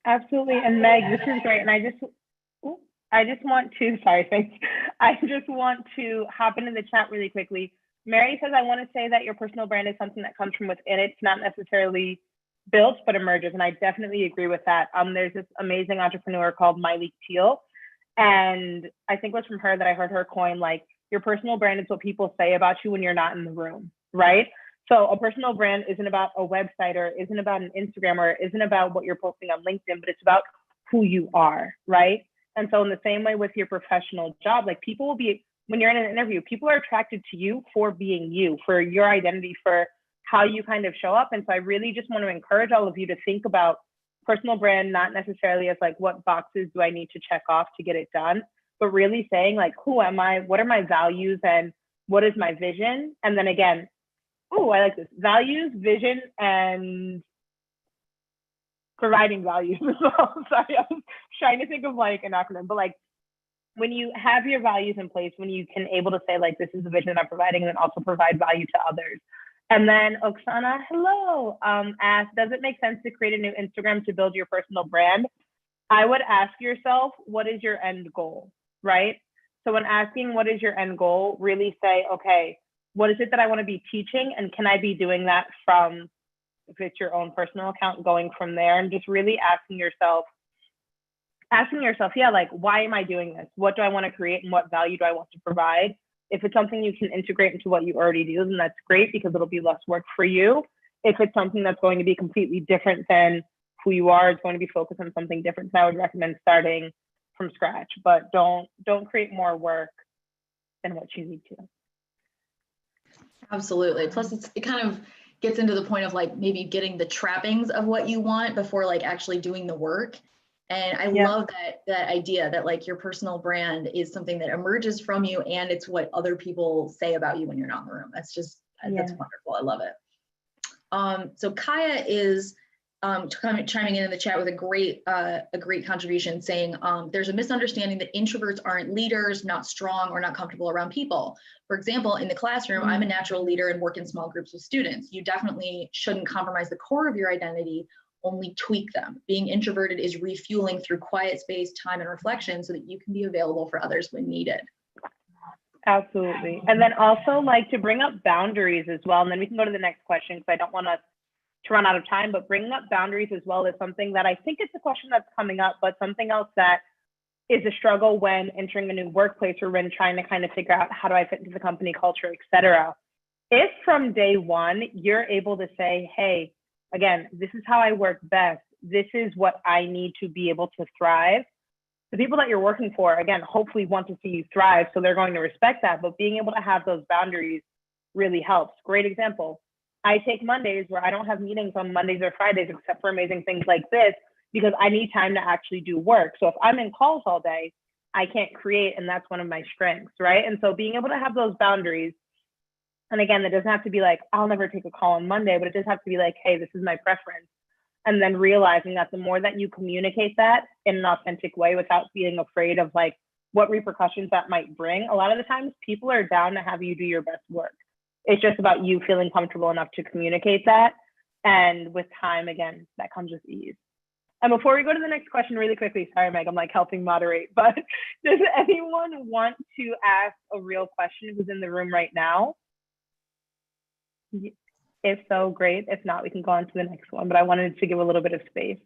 Absolutely. And Meg, this is great. And I just want to, sorry, thanks. I just want to hop into the chat really quickly. Mary says, I want to say that your personal brand is something that comes from within. It's not necessarily built, but emerges. And I definitely agree with that. There's this amazing entrepreneur called Miley Teal. And I think it was from her that I heard her coin, like, your personal brand is what people say about you when you're not in the room, right? So a personal brand isn't about a website, or isn't about an Instagram, or isn't about what you're posting on LinkedIn, but it's about who you are, right? And so in the same way with your professional job, like, people will be, when you're in an interview, people are attracted to you for being you, for your identity, for how you kind of show up. And so I really just want to encourage all of you to think about personal brand, not necessarily as like, what boxes do I need to check off to get it done, but really saying like, who am I? What are my values? And what is my vision? And then again, oh, I like this, values, vision, and providing values as well. Sorry, I was trying to think of like an acronym, but like, when you have your values in place, when you can able to say like, this is the vision I'm providing, and then also provide value to others. And then Oksana, hello, asked, does it make sense to create a new Instagram to build your personal brand? I would ask yourself, what is your end goal, right? So when asking what is your end goal, really say, okay, what is it that I want to be teaching? And can I be doing that from, if it's your own personal account, going from there? And just really asking yourself, yeah, like, why am I doing this? What do I want to create, and what value do I want to provide? If it's something you can integrate into what you already do, then that's great, because it'll be less work for you. If it's something that's going to be completely different than who you are, it's going to be focused on something different, then I would recommend starting from scratch. But don't create more work than what you need to. Absolutely. Plus, it kind of gets into the point of like maybe getting the trappings of what you want before like actually doing the work. And I love that idea that like your personal brand is something that emerges from you, and it's what other people say about you when you're not in the room. That's just, that's wonderful. I love it. So Kaya is chiming in the chat with a great contribution, saying there's a misunderstanding that introverts aren't leaders, not strong, or not comfortable around people. For example, in the classroom, I'm a natural leader and work in small groups with students. You definitely shouldn't compromise the core of your identity, only tweak them. Being introverted is refueling through quiet space, time, and reflection so that you can be available for others when needed. Absolutely. And then also like to bring up boundaries as well. And then we can go to the next question, because I don't want us to run out of time, but bringing up boundaries as well is something that I think it's a question that's coming up, but something else that is a struggle when entering a new workplace, or when trying to kind of figure out how do I fit into the company culture, et cetera. If from day one, you're able to say, hey, again, this is how I work best. This is what I need to be able to thrive. The people that you're working for, again, hopefully want to see you thrive, so they're going to respect that. But being able to have those boundaries really helps. Great example. I take Mondays where I don't have meetings on Mondays or Fridays, except for amazing things like this, because I need time to actually do work. So if I'm in calls all day, I can't create, and that's one of my strengths, right? And so being able to have those boundaries, and again, that doesn't have to be like, I'll never take a call on Monday, but it does have to be like, hey, this is my preference. And then realizing that the more that you communicate that in an authentic way without being afraid of like what repercussions that might bring, a lot of the times people are down to have you do your best work. It's just about you feeling comfortable enough to communicate that. And with time, again, that comes with ease. And before we go to the next question really quickly, sorry, Meg, I'm like helping moderate, but does anyone want to ask a real question who's in the room right now? If so, great. If not, we can go on to the next one, but I wanted to give a little bit of space.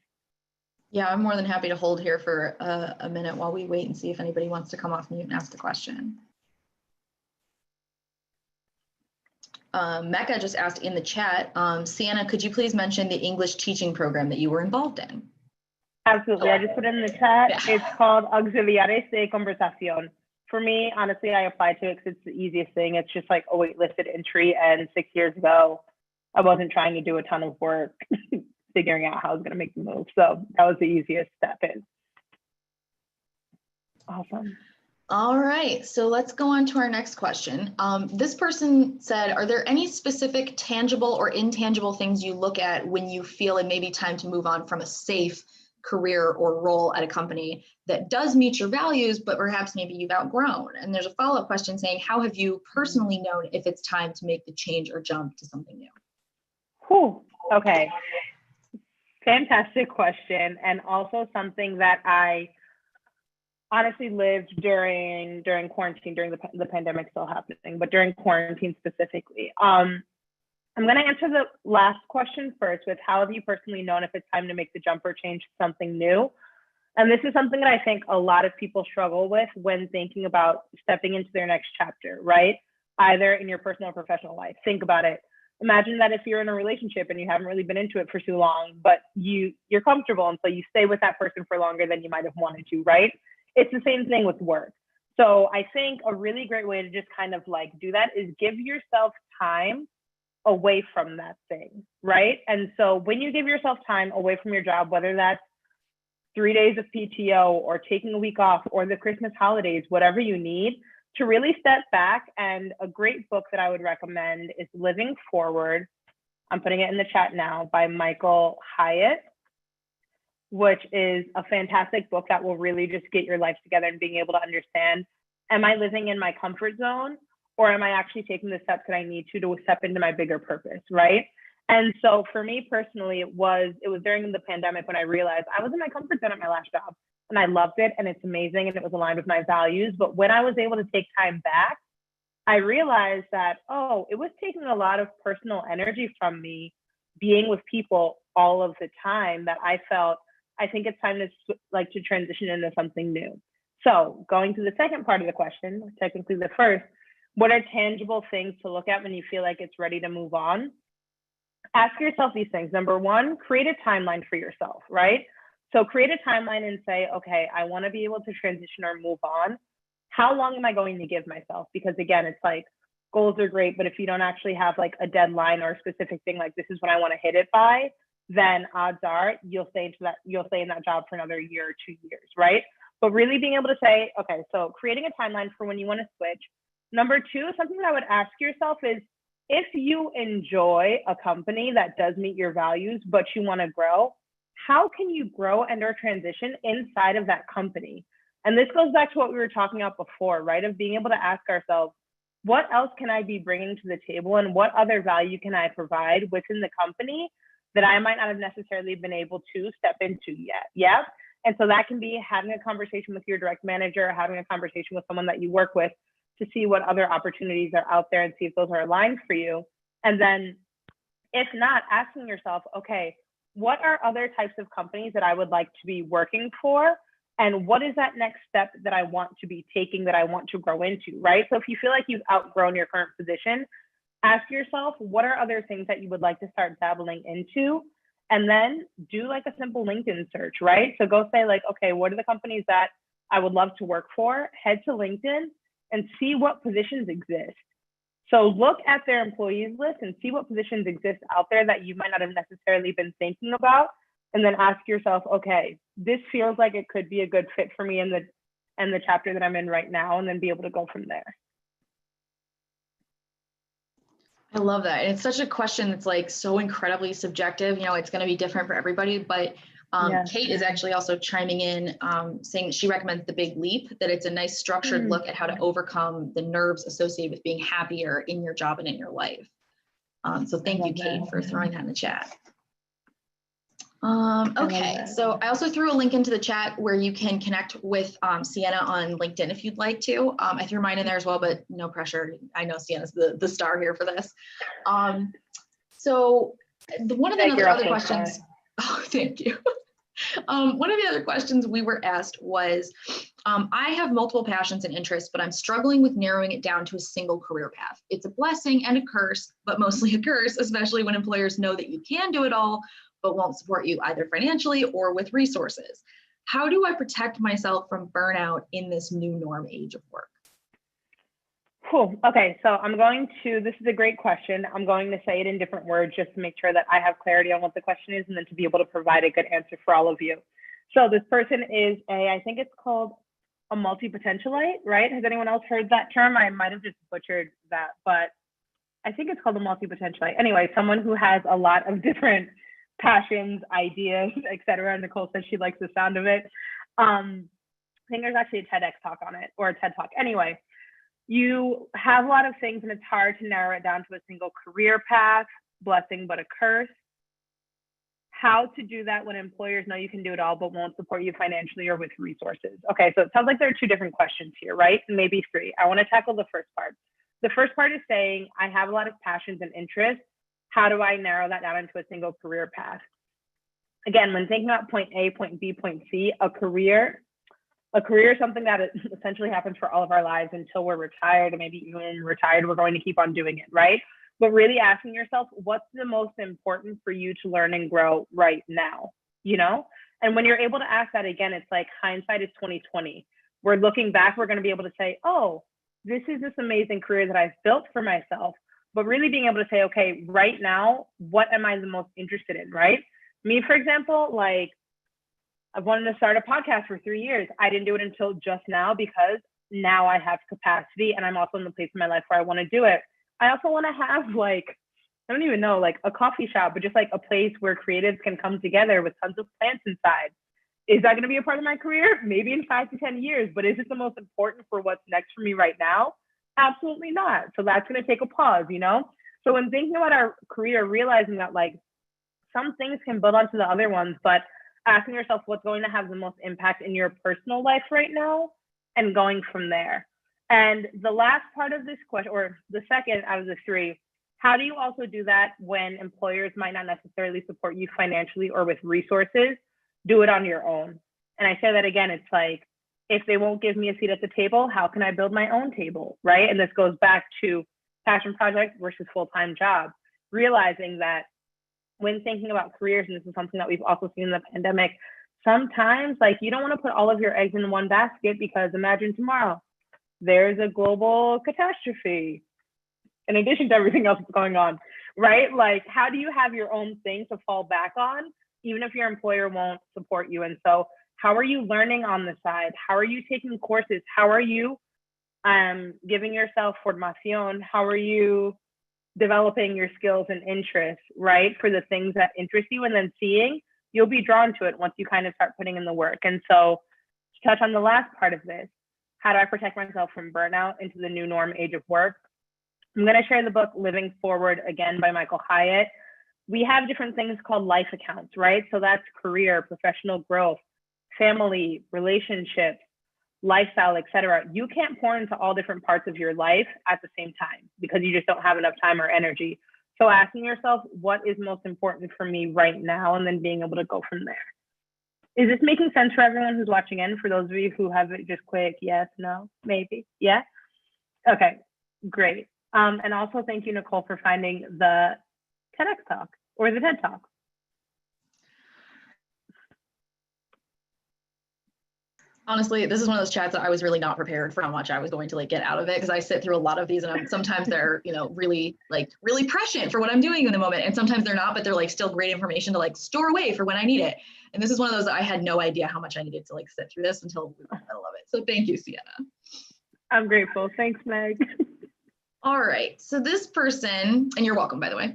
Yeah, I'm more than happy to hold here for a minute while we wait and see if anybody wants to come off mute and ask a question. Mecca just asked in the chat, Sienna, could you please mention the English teaching program that you were involved in? Absolutely, I just put it in the chat. Yeah. It's called Auxiliares de Conversación. For me, honestly, I applied to it because it's the easiest thing. It's just like a waitlisted entry, and 6 years ago, I wasn't trying to do a ton of work figuring out how I was going to make the move. So that was the easiest step in. Awesome. All right, so let's go on to our next question. This person said, are there any specific tangible or intangible things you look at when you feel it may be time to move on from a safe career or role at a company that does meet your values, but perhaps maybe you've outgrown. And there's a follow-up question saying, how have you personally known if it's time to make the change or jump to something new? Whew. Okay. Fantastic question. And also something that I honestly lived during quarantine, during the pandemic still happening, but during quarantine specifically. I'm going to answer the last question first with how have you personally known if it's time to make the jump or change to something new? And this is something that I think a lot of people struggle with when thinking about stepping into their next chapter, right? Either in your personal or professional life. Think about it. Imagine that if you're in a relationship and you haven't really been into it for too long, but you're comfortable, and so you stay with that person for longer than you might have wanted to, right? It's the same thing with work. So I think a really great way to just kind of like do that is give yourself time away from that thing, right? And so when you give yourself time away from your job, whether that's 3 days of PTO or taking a week off or the Christmas holidays, whatever you need, to really step back. And a great book that I would recommend is Living Forward. I'm putting it in the chat now, by Michael Hyatt, which is a fantastic book that will really just get your life together and being able to understand, am I living in my comfort zone, or am I actually taking the steps that I need to step into my bigger purpose, right? And so for me personally, it was during the pandemic when I realized I was in my comfort zone at my last job, and I loved it, and it's amazing, and it was aligned with my values. But when I was able to take time back, I realized that, oh, it was taking a lot of personal energy from me being with people all of the time, that I felt, I think it's time to transition into something new. So going to the second part of the question, technically the first, what are tangible things to look at when you feel like it's ready to move on? Ask yourself these things. Number one, create a timeline for yourself, right? So create a timeline and say, okay, I want to be able to transition or move on. How long am I going to give myself? Because again, it's like goals are great, but if you don't actually have like a deadline or a specific thing, like this is when I want to hit it by, then odds are you'll stay in that job for another year or 2 years, right? But really being able to say, okay, so creating a timeline for when you want to switch. Number two, something that I would ask yourself is, if you enjoy a company that does meet your values, but you want to grow, how can you grow and or transition inside of that company? And this goes back to what we were talking about before, right? Of being able to ask ourselves, what else can I be bringing to the table, and what other value can I provide within the company that I might not have necessarily been able to step into yet? Yeah. And so that can be having a conversation with your direct manager, having a conversation with someone that you work with to see what other opportunities are out there and see if those are aligned for you. And then if not, asking yourself, okay, what are other types of companies that I would like to be working for? And what is that next step that I want to be taking, that I want to grow into, right? So if you feel like you've outgrown your current position, ask yourself, what are other things that you would like to start dabbling into? And then do like a simple LinkedIn search, right? So go say like, okay, what are the companies that I would love to work for? Head to LinkedIn and see what positions exist. So look at their employees list and see what positions exist out there that you might not have necessarily been thinking about. And then ask yourself, okay, this feels like it could be a good fit for me in the chapter that I'm in right now, and then be able to go from there. I love that. And it's such a question that's like so incredibly subjective. You know, it's going to be different for everybody, but Kate is actually also chiming in, saying that she recommends The Big Leap, that it's a nice structured look at how to overcome the nerves associated with being happier in your job and in your life. So thank you, Kate, for throwing that in the chat. Okay, so I also threw a link into the chat where you can connect with Sienna on LinkedIn if you'd like to. I threw mine in there as well, but no pressure. I know Sienna's the star here for this. So one of the other questions, oh, thank you. One of the other questions we were asked was, I have multiple passions and interests, but I'm struggling with narrowing it down to a single career path. It's a blessing and a curse, but mostly a curse, especially when employers know that you can do it all, but won't support you either financially or with resources. How do I protect myself from burnout in this new norm age of work? Cool. Okay, so this is a great question. I'm going to say it in different words just to make sure that I have clarity on what the question is, and then to be able to provide a good answer for all of you. So this person is I think it's called a multi-potentialite, right? Has anyone else heard that term? I might have just butchered that, but I think it's called a multi-potentialite. Anyway, someone who has a lot of different passions, ideas, etc. Nicole says she likes the sound of it. I think there's actually a TEDx talk on it, or a TED talk. Anyway, you have a lot of things and it's hard to narrow it down to a single career path, blessing but a curse. How to do that when employers know you can do it all but won't support you financially or with resources. Okay, so it sounds like there are two different questions here, right? Maybe three. I want to tackle the first part. The first part is saying, I have a lot of passions and interests. How do I narrow that down into a single career path? Again, when thinking about point A, point B, point C, a career is something that essentially happens for all of our lives until we're retired, and maybe even retired, we're going to keep on doing it, right? But really asking yourself, what's the most important for you to learn and grow right now, you know? And when you're able to ask that again, it's like hindsight is 2020. We're looking back, we're going to be able to say, oh, this is this amazing career that I've built for myself. But really being able to say, okay, right now, what am I the most interested in, right? Me, for example, like I've wanted to start a podcast for 3 years. I didn't do it until just now because now I have capacity and I'm also in the place in my life where I want to do it. I also want to have like, I don't even know, like a coffee shop, but just like a place where creatives can come together with tons of plants inside. Is that going to be a part of my career? Maybe in 5 to 10 years, but is it the most important for what's next for me right now? Absolutely not. So that's going to take a pause, you know? So when thinking about our career, realizing that like some things can build onto the other ones, but asking yourself what's going to have the most impact in your personal life right now and going from there. And the last part of this question, or the second out of the three, how do you also do that when employers might not necessarily support you financially or with resources? Do it on your own. And I say that again, it's like, if they won't give me a seat at the table, how can I build my own table, right? And this goes back to passion project versus full-time job, realizing that when thinking about careers, and this is something that we've also seen in the pandemic, sometimes like you don't want to put all of your eggs in one basket, because imagine tomorrow, there's a global catastrophe in addition to everything else that's going on, right? Like, how do you have your own thing to fall back on, even if your employer won't support you? And so how are you learning on the side? How are you taking courses? How are you giving yourself formación? How are you developing your skills and interests, right? For the things that interest you, and then seeing, you'll be drawn to it once you kind of start putting in the work. And so to touch on the last part of this, how do I protect myself from burnout into the new norm age of work? I'm going to share the book Living Forward again by Michael Hyatt. We have different things called life accounts, right? So that's career, professional growth, family, relationships, lifestyle, etc. You can't pour into all different parts of your life at the same time because you just don't have enough time or energy. So asking yourself, what is most important for me right now? And then being able to go from there. Is this making sense for everyone who's watching in? For those of you who have it just quick, yes, no, maybe, yeah? Okay, great. And also thank you, Nicole, for finding the TEDx talk or the TED talk. Honestly, this is one of those chats that I was really not prepared for how much I was going to like get out of it, because I sit through a lot of these and sometimes they're, you know, really prescient for what I'm doing in the moment. And sometimes they're not, but they're like still great information to like store away for when I need it. And this is one of those that I had no idea how much I needed to like sit through this until we were in the middle of it. So thank you, Sienna. I'm grateful. Thanks, Meg. All right, so this person, and you're welcome, by the way.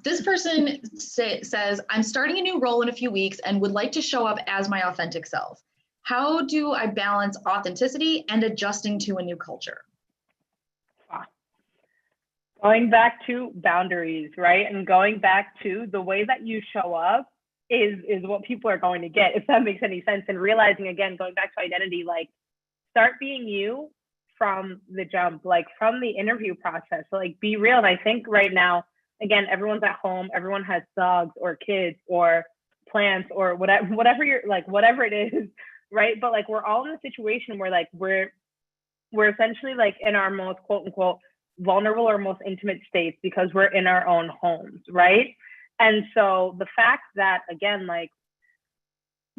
This person says, I'm starting a new role in a few weeks and would like to show up as my authentic self. How do I balance authenticity and adjusting to a new culture? Going back to boundaries, right? And going back to the way that you show up is what people are going to get, if that makes any sense. And realizing, again, going back to identity, like start being you from the jump, like from the interview process. So like be real. And I think right now, again, everyone's at home, everyone has dogs or kids or plants or whatever you're like, whatever it is, right? But like we're all in a situation where like we're essentially like in our most quote unquote vulnerable or most intimate states because we're in our own homes, right? And so the fact that, again, like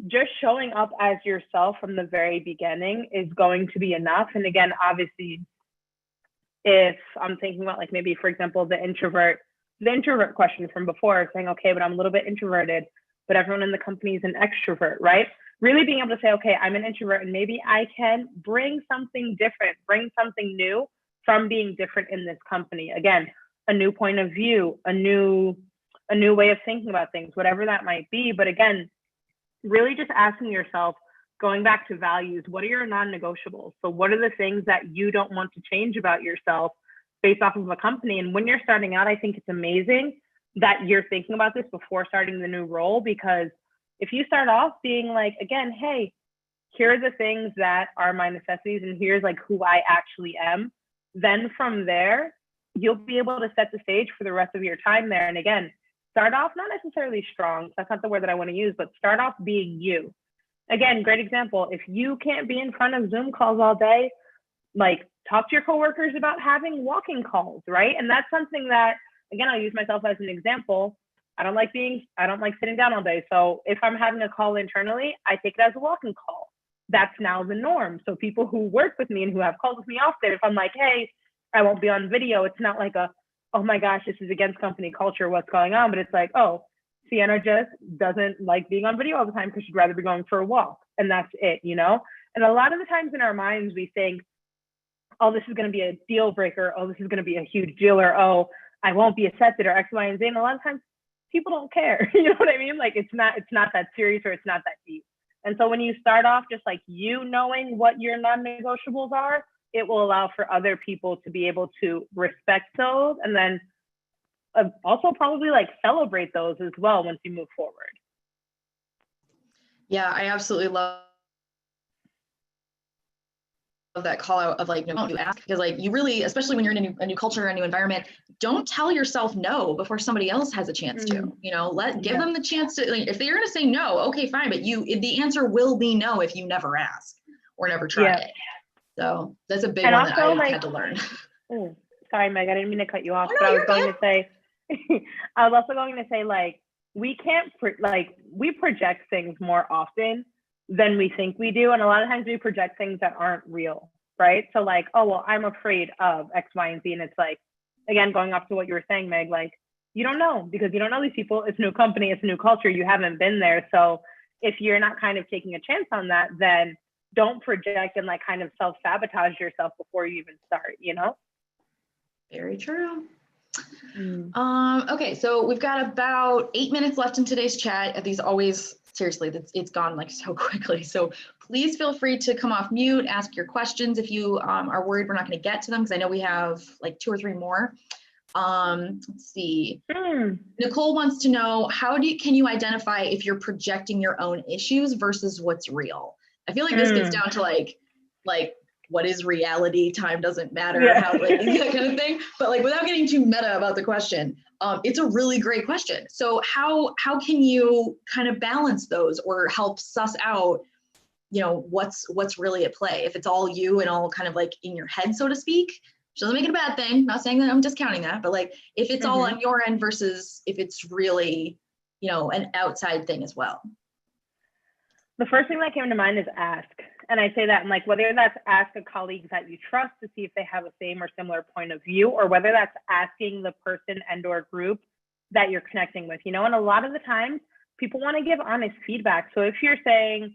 just showing up as yourself from the very beginning is going to be enough. And again, obviously, if I'm thinking about like maybe, for example, the introvert question from before, saying, okay, but I'm a little bit introverted, but everyone in the company is an extrovert, right? Really being able to say, okay, I'm an introvert and maybe I can bring something different, bring something new from being different in this company. Again, a new point of view, a new a new way of thinking about things, whatever that might be. But again, really just asking yourself, going back to values, what are your non-negotiables? So what are the things that you don't want to change about yourself based off of a company? And when you're starting out, I think it's amazing that you're thinking about this before starting the new role, because if you start off being like, again, hey, here are the things that are my necessities and here's like who I actually am, then from there, you'll be able to set the stage for the rest of your time there. And again, start off not necessarily strong, that's not the word that I want to use, but start off being you. Again, great example. If you can't be in front of Zoom calls all day, like talk to your coworkers about having walking calls, right? And that's something that, again, I'll use myself as an example. I don't like sitting down all day. So if I'm having a call internally, I take it as a walking call. That's now the norm. So people who work with me and who have calls with me often, if I'm like, hey, I won't be on video, it's not like oh my gosh, this is against company culture, what's going on? But it's like, oh, Sienna just doesn't like being on video all the time because she'd rather be going for a walk. And that's it, you know? And a lot of the times in our minds, we think, oh, this is going to be a deal breaker. Oh, this is going to be a huge deal. Or, oh, I won't be accepted, or X, Y, and Z. And a lot of times people don't care. You know what I mean? Like it's not that serious, or it's not that deep. And so when you start off just like you knowing what your non-negotiables are, it will allow for other people to be able to respect those, and then also probably like celebrate those as well once you move forward. Yeah, I absolutely love that call out of like, don't you ask, because like you really, especially when you're in a new culture, a new environment, don't tell yourself no before somebody else has a chance to, you know, give them the chance to, like, if they're going to say no, okay, fine. But the answer will be no if you never ask or never try it. So that's a big one that I had to learn. Sorry, Meg, I didn't mean to cut you off, no, but I was going to say, I was also going to say, like, we can't, we project things more often than we think we do. And a lot of times we project things that aren't real, right? So like, oh, well, I'm afraid of X, Y, and Z. And it's like, again, going off to what you were saying, Meg, like, you don't know, because you don't know these people. It's a new company, it's a new culture. You haven't been there. So if you're not kind of taking a chance on that, then don't project and like kind of self-sabotage yourself before you even start, you know? Very true. Okay, so we've got about 8 minutes left in today's chat. These always, seriously, it's gone like so quickly. So please feel free to come off mute, ask your questions if you are worried we're not going to get to them, because I know we have like 2 or 3 more. Let's see. Nicole wants to know, can you identify if you're projecting your own issues versus what's real? I feel like this gets down to like what is reality? Time doesn't matter, how, like, that kind of thing. But like, without getting too meta about the question, it's a really great question. So how can you kind of balance those or help suss out, you know, what's really at play? If it's all you and all kind of like in your head, so to speak, which doesn't make it a bad thing. Not saying that I'm discounting that, but like if it's all on your end versus if it's really, you know, an outside thing as well. The first thing that came to mind is ask. And I say that, and like, whether that's ask a colleague that you trust to see if they have a same or similar point of view, or whether that's asking the person and or group that you're connecting with, you know, and a lot of the times people want to give honest feedback. So if you're saying,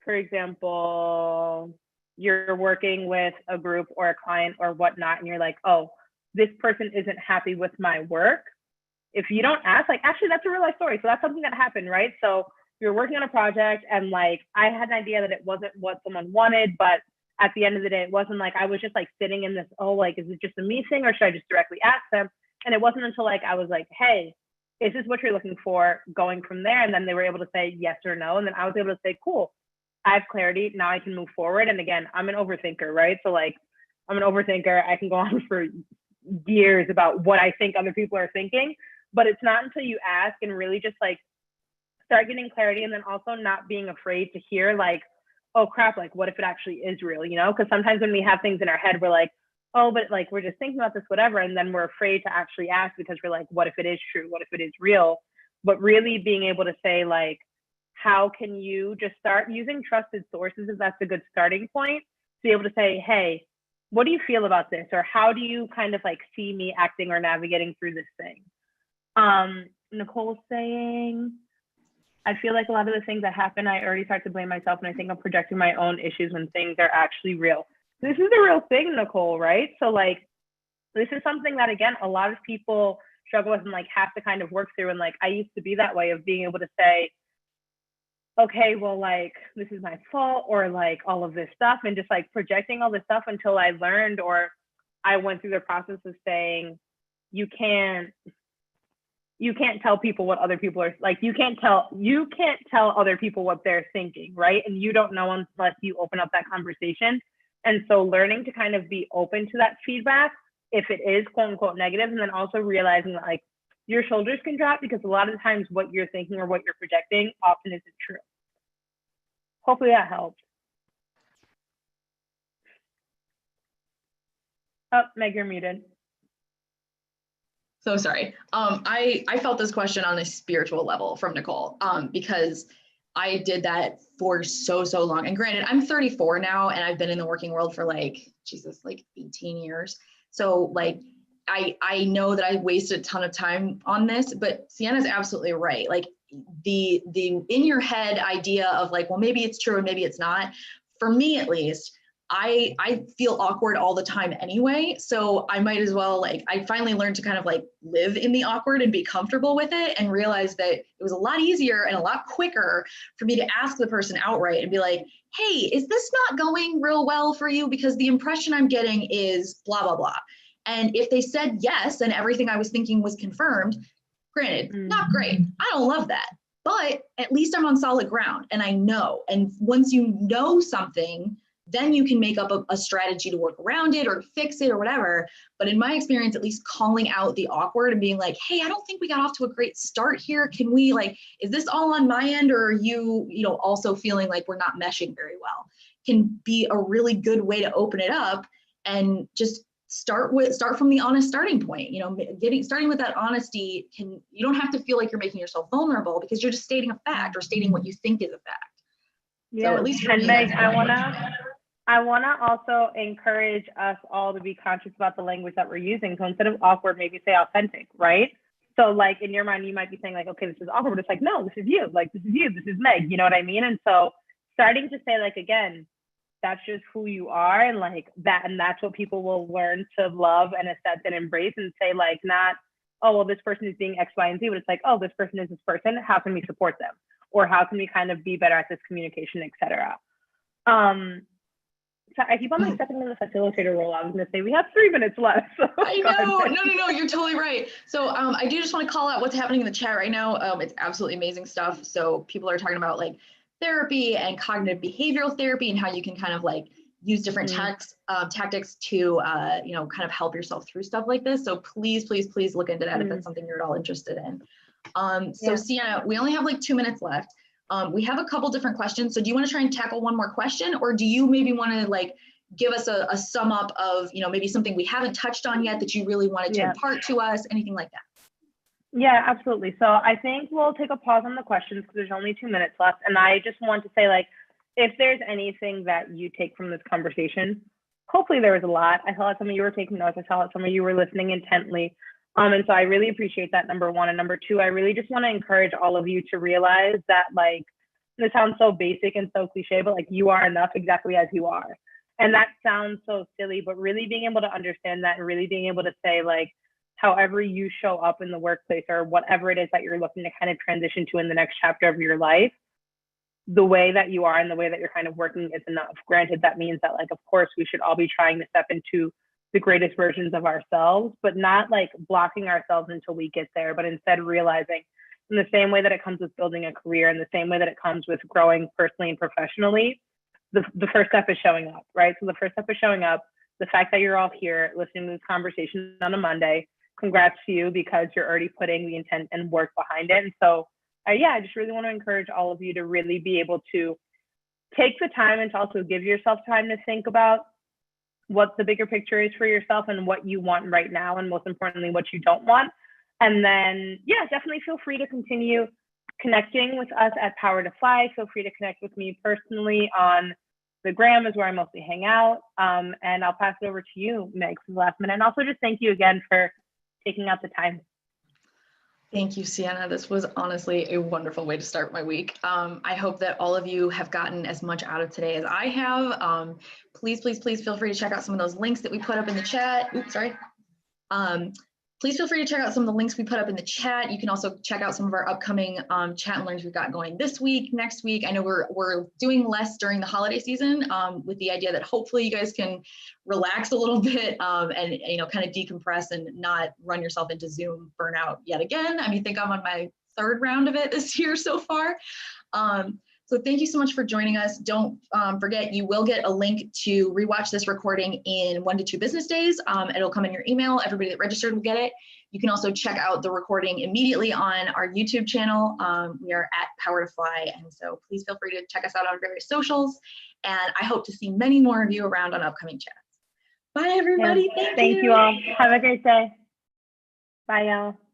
for example, you're working with a group or a client or whatnot, and you're like, oh, this person isn't happy with my work. If you don't ask, like, actually, that's a real life story. So that's something that happened, right? So you're working on a project, and like, I had an idea that it wasn't what someone wanted, but at the end of the day, it wasn't like, I was just like sitting in this, oh, like, is it just a me thing, or should I just directly ask them? And it wasn't until like, I was like, hey, is this what you're looking for, going from there? And then they were able to say yes or no. And then I was able to say, cool, I have clarity. Now I can move forward. And again, I'm an overthinker, right? So like, I'm an overthinker. I can go on for years about what I think other people are thinking, but it's not until you ask and really just like start getting clarity, and then also not being afraid to hear like, oh crap, like what if it actually is real, you know? Because sometimes when we have things in our head, we're like, oh, but like we're just thinking about this, whatever, and then we're afraid to actually ask because we're like, what if it is true? What if it is real? But really being able to say like, how can you just start using trusted sources, if that's a good starting point, to be able to say, hey, what do you feel about this? Or how do you kind of like see me acting or navigating through this thing? Nicole's saying, I feel like a lot of the things that happen, I already start to blame myself, and I think I'm projecting my own issues when things are actually real. This is the real thing, Nicole, right? So like, this is something that, again, a lot of people struggle with and like have to kind of work through. And like I used to be that way of being able to say, okay, well, like this is my fault, or like all of this stuff, and just like projecting all this stuff until I learned, or I went through the process of saying, you can't tell people what other people are like. You can't tell other people what they're thinking, right? And you don't know unless you open up that conversation. And so learning to kind of be open to that feedback, if it is quote unquote negative, and then also realizing that like your shoulders can drop, because a lot of the times what you're thinking or what you're projecting often isn't true. Hopefully that helps. Oh, Meg, you're muted. So sorry. I felt this question on a spiritual level from Nicole, because I did that for so long. And granted, I'm 34 now, and I've been in the working world for like 18 years. So like, I know that I wasted a ton of time on this, but Sienna's absolutely right. Like the in your head idea of like, well, maybe it's true and maybe it's not. For me, at least, I feel awkward all the time anyway. So I might as well, like, I finally learned to kind of like live in the awkward and be comfortable with it, and realize that it was a lot easier and a lot quicker for me to ask the person outright and be like, hey, is this not going real well for you? Because the impression I'm getting is blah, blah, blah. And if they said yes, and everything I was thinking was confirmed, granted, not great. I don't love that, but at least I'm on solid ground and I know. And once you know something, then you can make up a strategy to work around it or fix it or whatever. But in my experience, at least calling out the awkward and being like, hey, I don't think we got off to a great start here. Can we, like, is this all on my end, or are you also feeling like we're not meshing very well, can be a really good way to open it up. And just start from the honest starting point. Starting with that honesty, you don't have to feel like you're making yourself vulnerable, because you're just stating a fact or stating what you think is a fact. Yeah. So at least for and me, Meg, I wanna also encourage us all to be conscious about the language that we're using. So instead of awkward, maybe say authentic, right? So like in your mind, you might be saying like, okay, this is awkward. It's like, no, this is you. Like, this is you. This is Meg. You know what I mean? And so starting to say like, again, that's just who you are, and like that, and that's what people will learn to love and accept and embrace, and say like, not, oh, well, this person is being X, Y, and Z, but it's like, oh, this person is this person. How can we support them? Or how can we kind of be better at this communication, etc. So I keep on like stepping into the facilitator role. I was going to say we have 3 minutes left. So I know. No, you're totally right. So I do just want to call out what's happening in the chat right now. It's absolutely amazing stuff. So people are talking about like therapy and cognitive behavioral therapy, and how you can kind of like use different tactics to kind of help yourself through stuff like this. So please look into that if that's something you're at all interested in. Sienna, we only have like 2 minutes left. We have a couple different questions. So do you want to try and tackle one more question, or do you maybe want to like give us a sum up of, maybe something we haven't touched on yet that you really wanted to impart to us, anything like that? Yeah, absolutely. So I think we'll take a pause on the questions because there's only 2 minutes left. And I just want to say, like, if there's anything that you take from this conversation, hopefully there was a lot. I saw that some of you were taking notes. I saw that some of you were listening intently. And so I really appreciate that, number one. And number two, I really just want to encourage all of you to realize that, like, this sounds so basic and so cliche, but like, you are enough exactly as you are. And that sounds so silly, but really being able to understand that, and really being able to say, like, however you show up in the workplace or whatever it is that you're looking to kind of transition to in the next chapter of your life, the way that you are and the way that you're kind of working is enough. Granted, that means that, like, of course, we should all be trying to step into the greatest versions of ourselves, but not like blocking ourselves until we get there, but instead realizing, in the same way that it comes with building a career, in the same way that it comes with growing personally and professionally, the first step is showing up, right? So the first step is showing up. The fact that you're all here listening to this conversation on a Monday, congrats to you, because you're already putting the intent and work behind it. And so, I just really want to encourage all of you to really be able to take the time and to also give yourself time to think about what the bigger picture is for yourself and what you want right now, and most importantly, what you don't want. And then, definitely feel free to continue connecting with us at PowerToFly. Feel free to connect with me personally on the gram, is where I mostly hang out. And I'll pass it over to you, Meg, for the last minute. And also just thank you again for taking out the time. Thank you, Sienna. This was honestly a wonderful way to start my week. I hope that all of you have gotten as much out of today as I have. Please feel free to check out some of those links that we put up in the chat. Oops, sorry. Please feel free to check out some of the links we put up in the chat. You can also check out some of our upcoming chat and learns we've got going this week, next week. I know we're doing less during the holiday season with the idea that hopefully you guys can relax a little bit and kind of decompress and not run yourself into Zoom burnout yet again. I mean, I think I'm on my third round of it this year so far. So thank you so much for joining us. Don't forget, you will get a link to rewatch this recording in 1 to 2 business days. It'll come in your email. Everybody that registered will get it. You can also check out the recording immediately on our YouTube channel. We are at PowerToFly, and so please feel free to check us out on various socials. And I hope to see many more of you around on upcoming chats. Bye, everybody. Thank you all. Have a great day. Bye, y'all.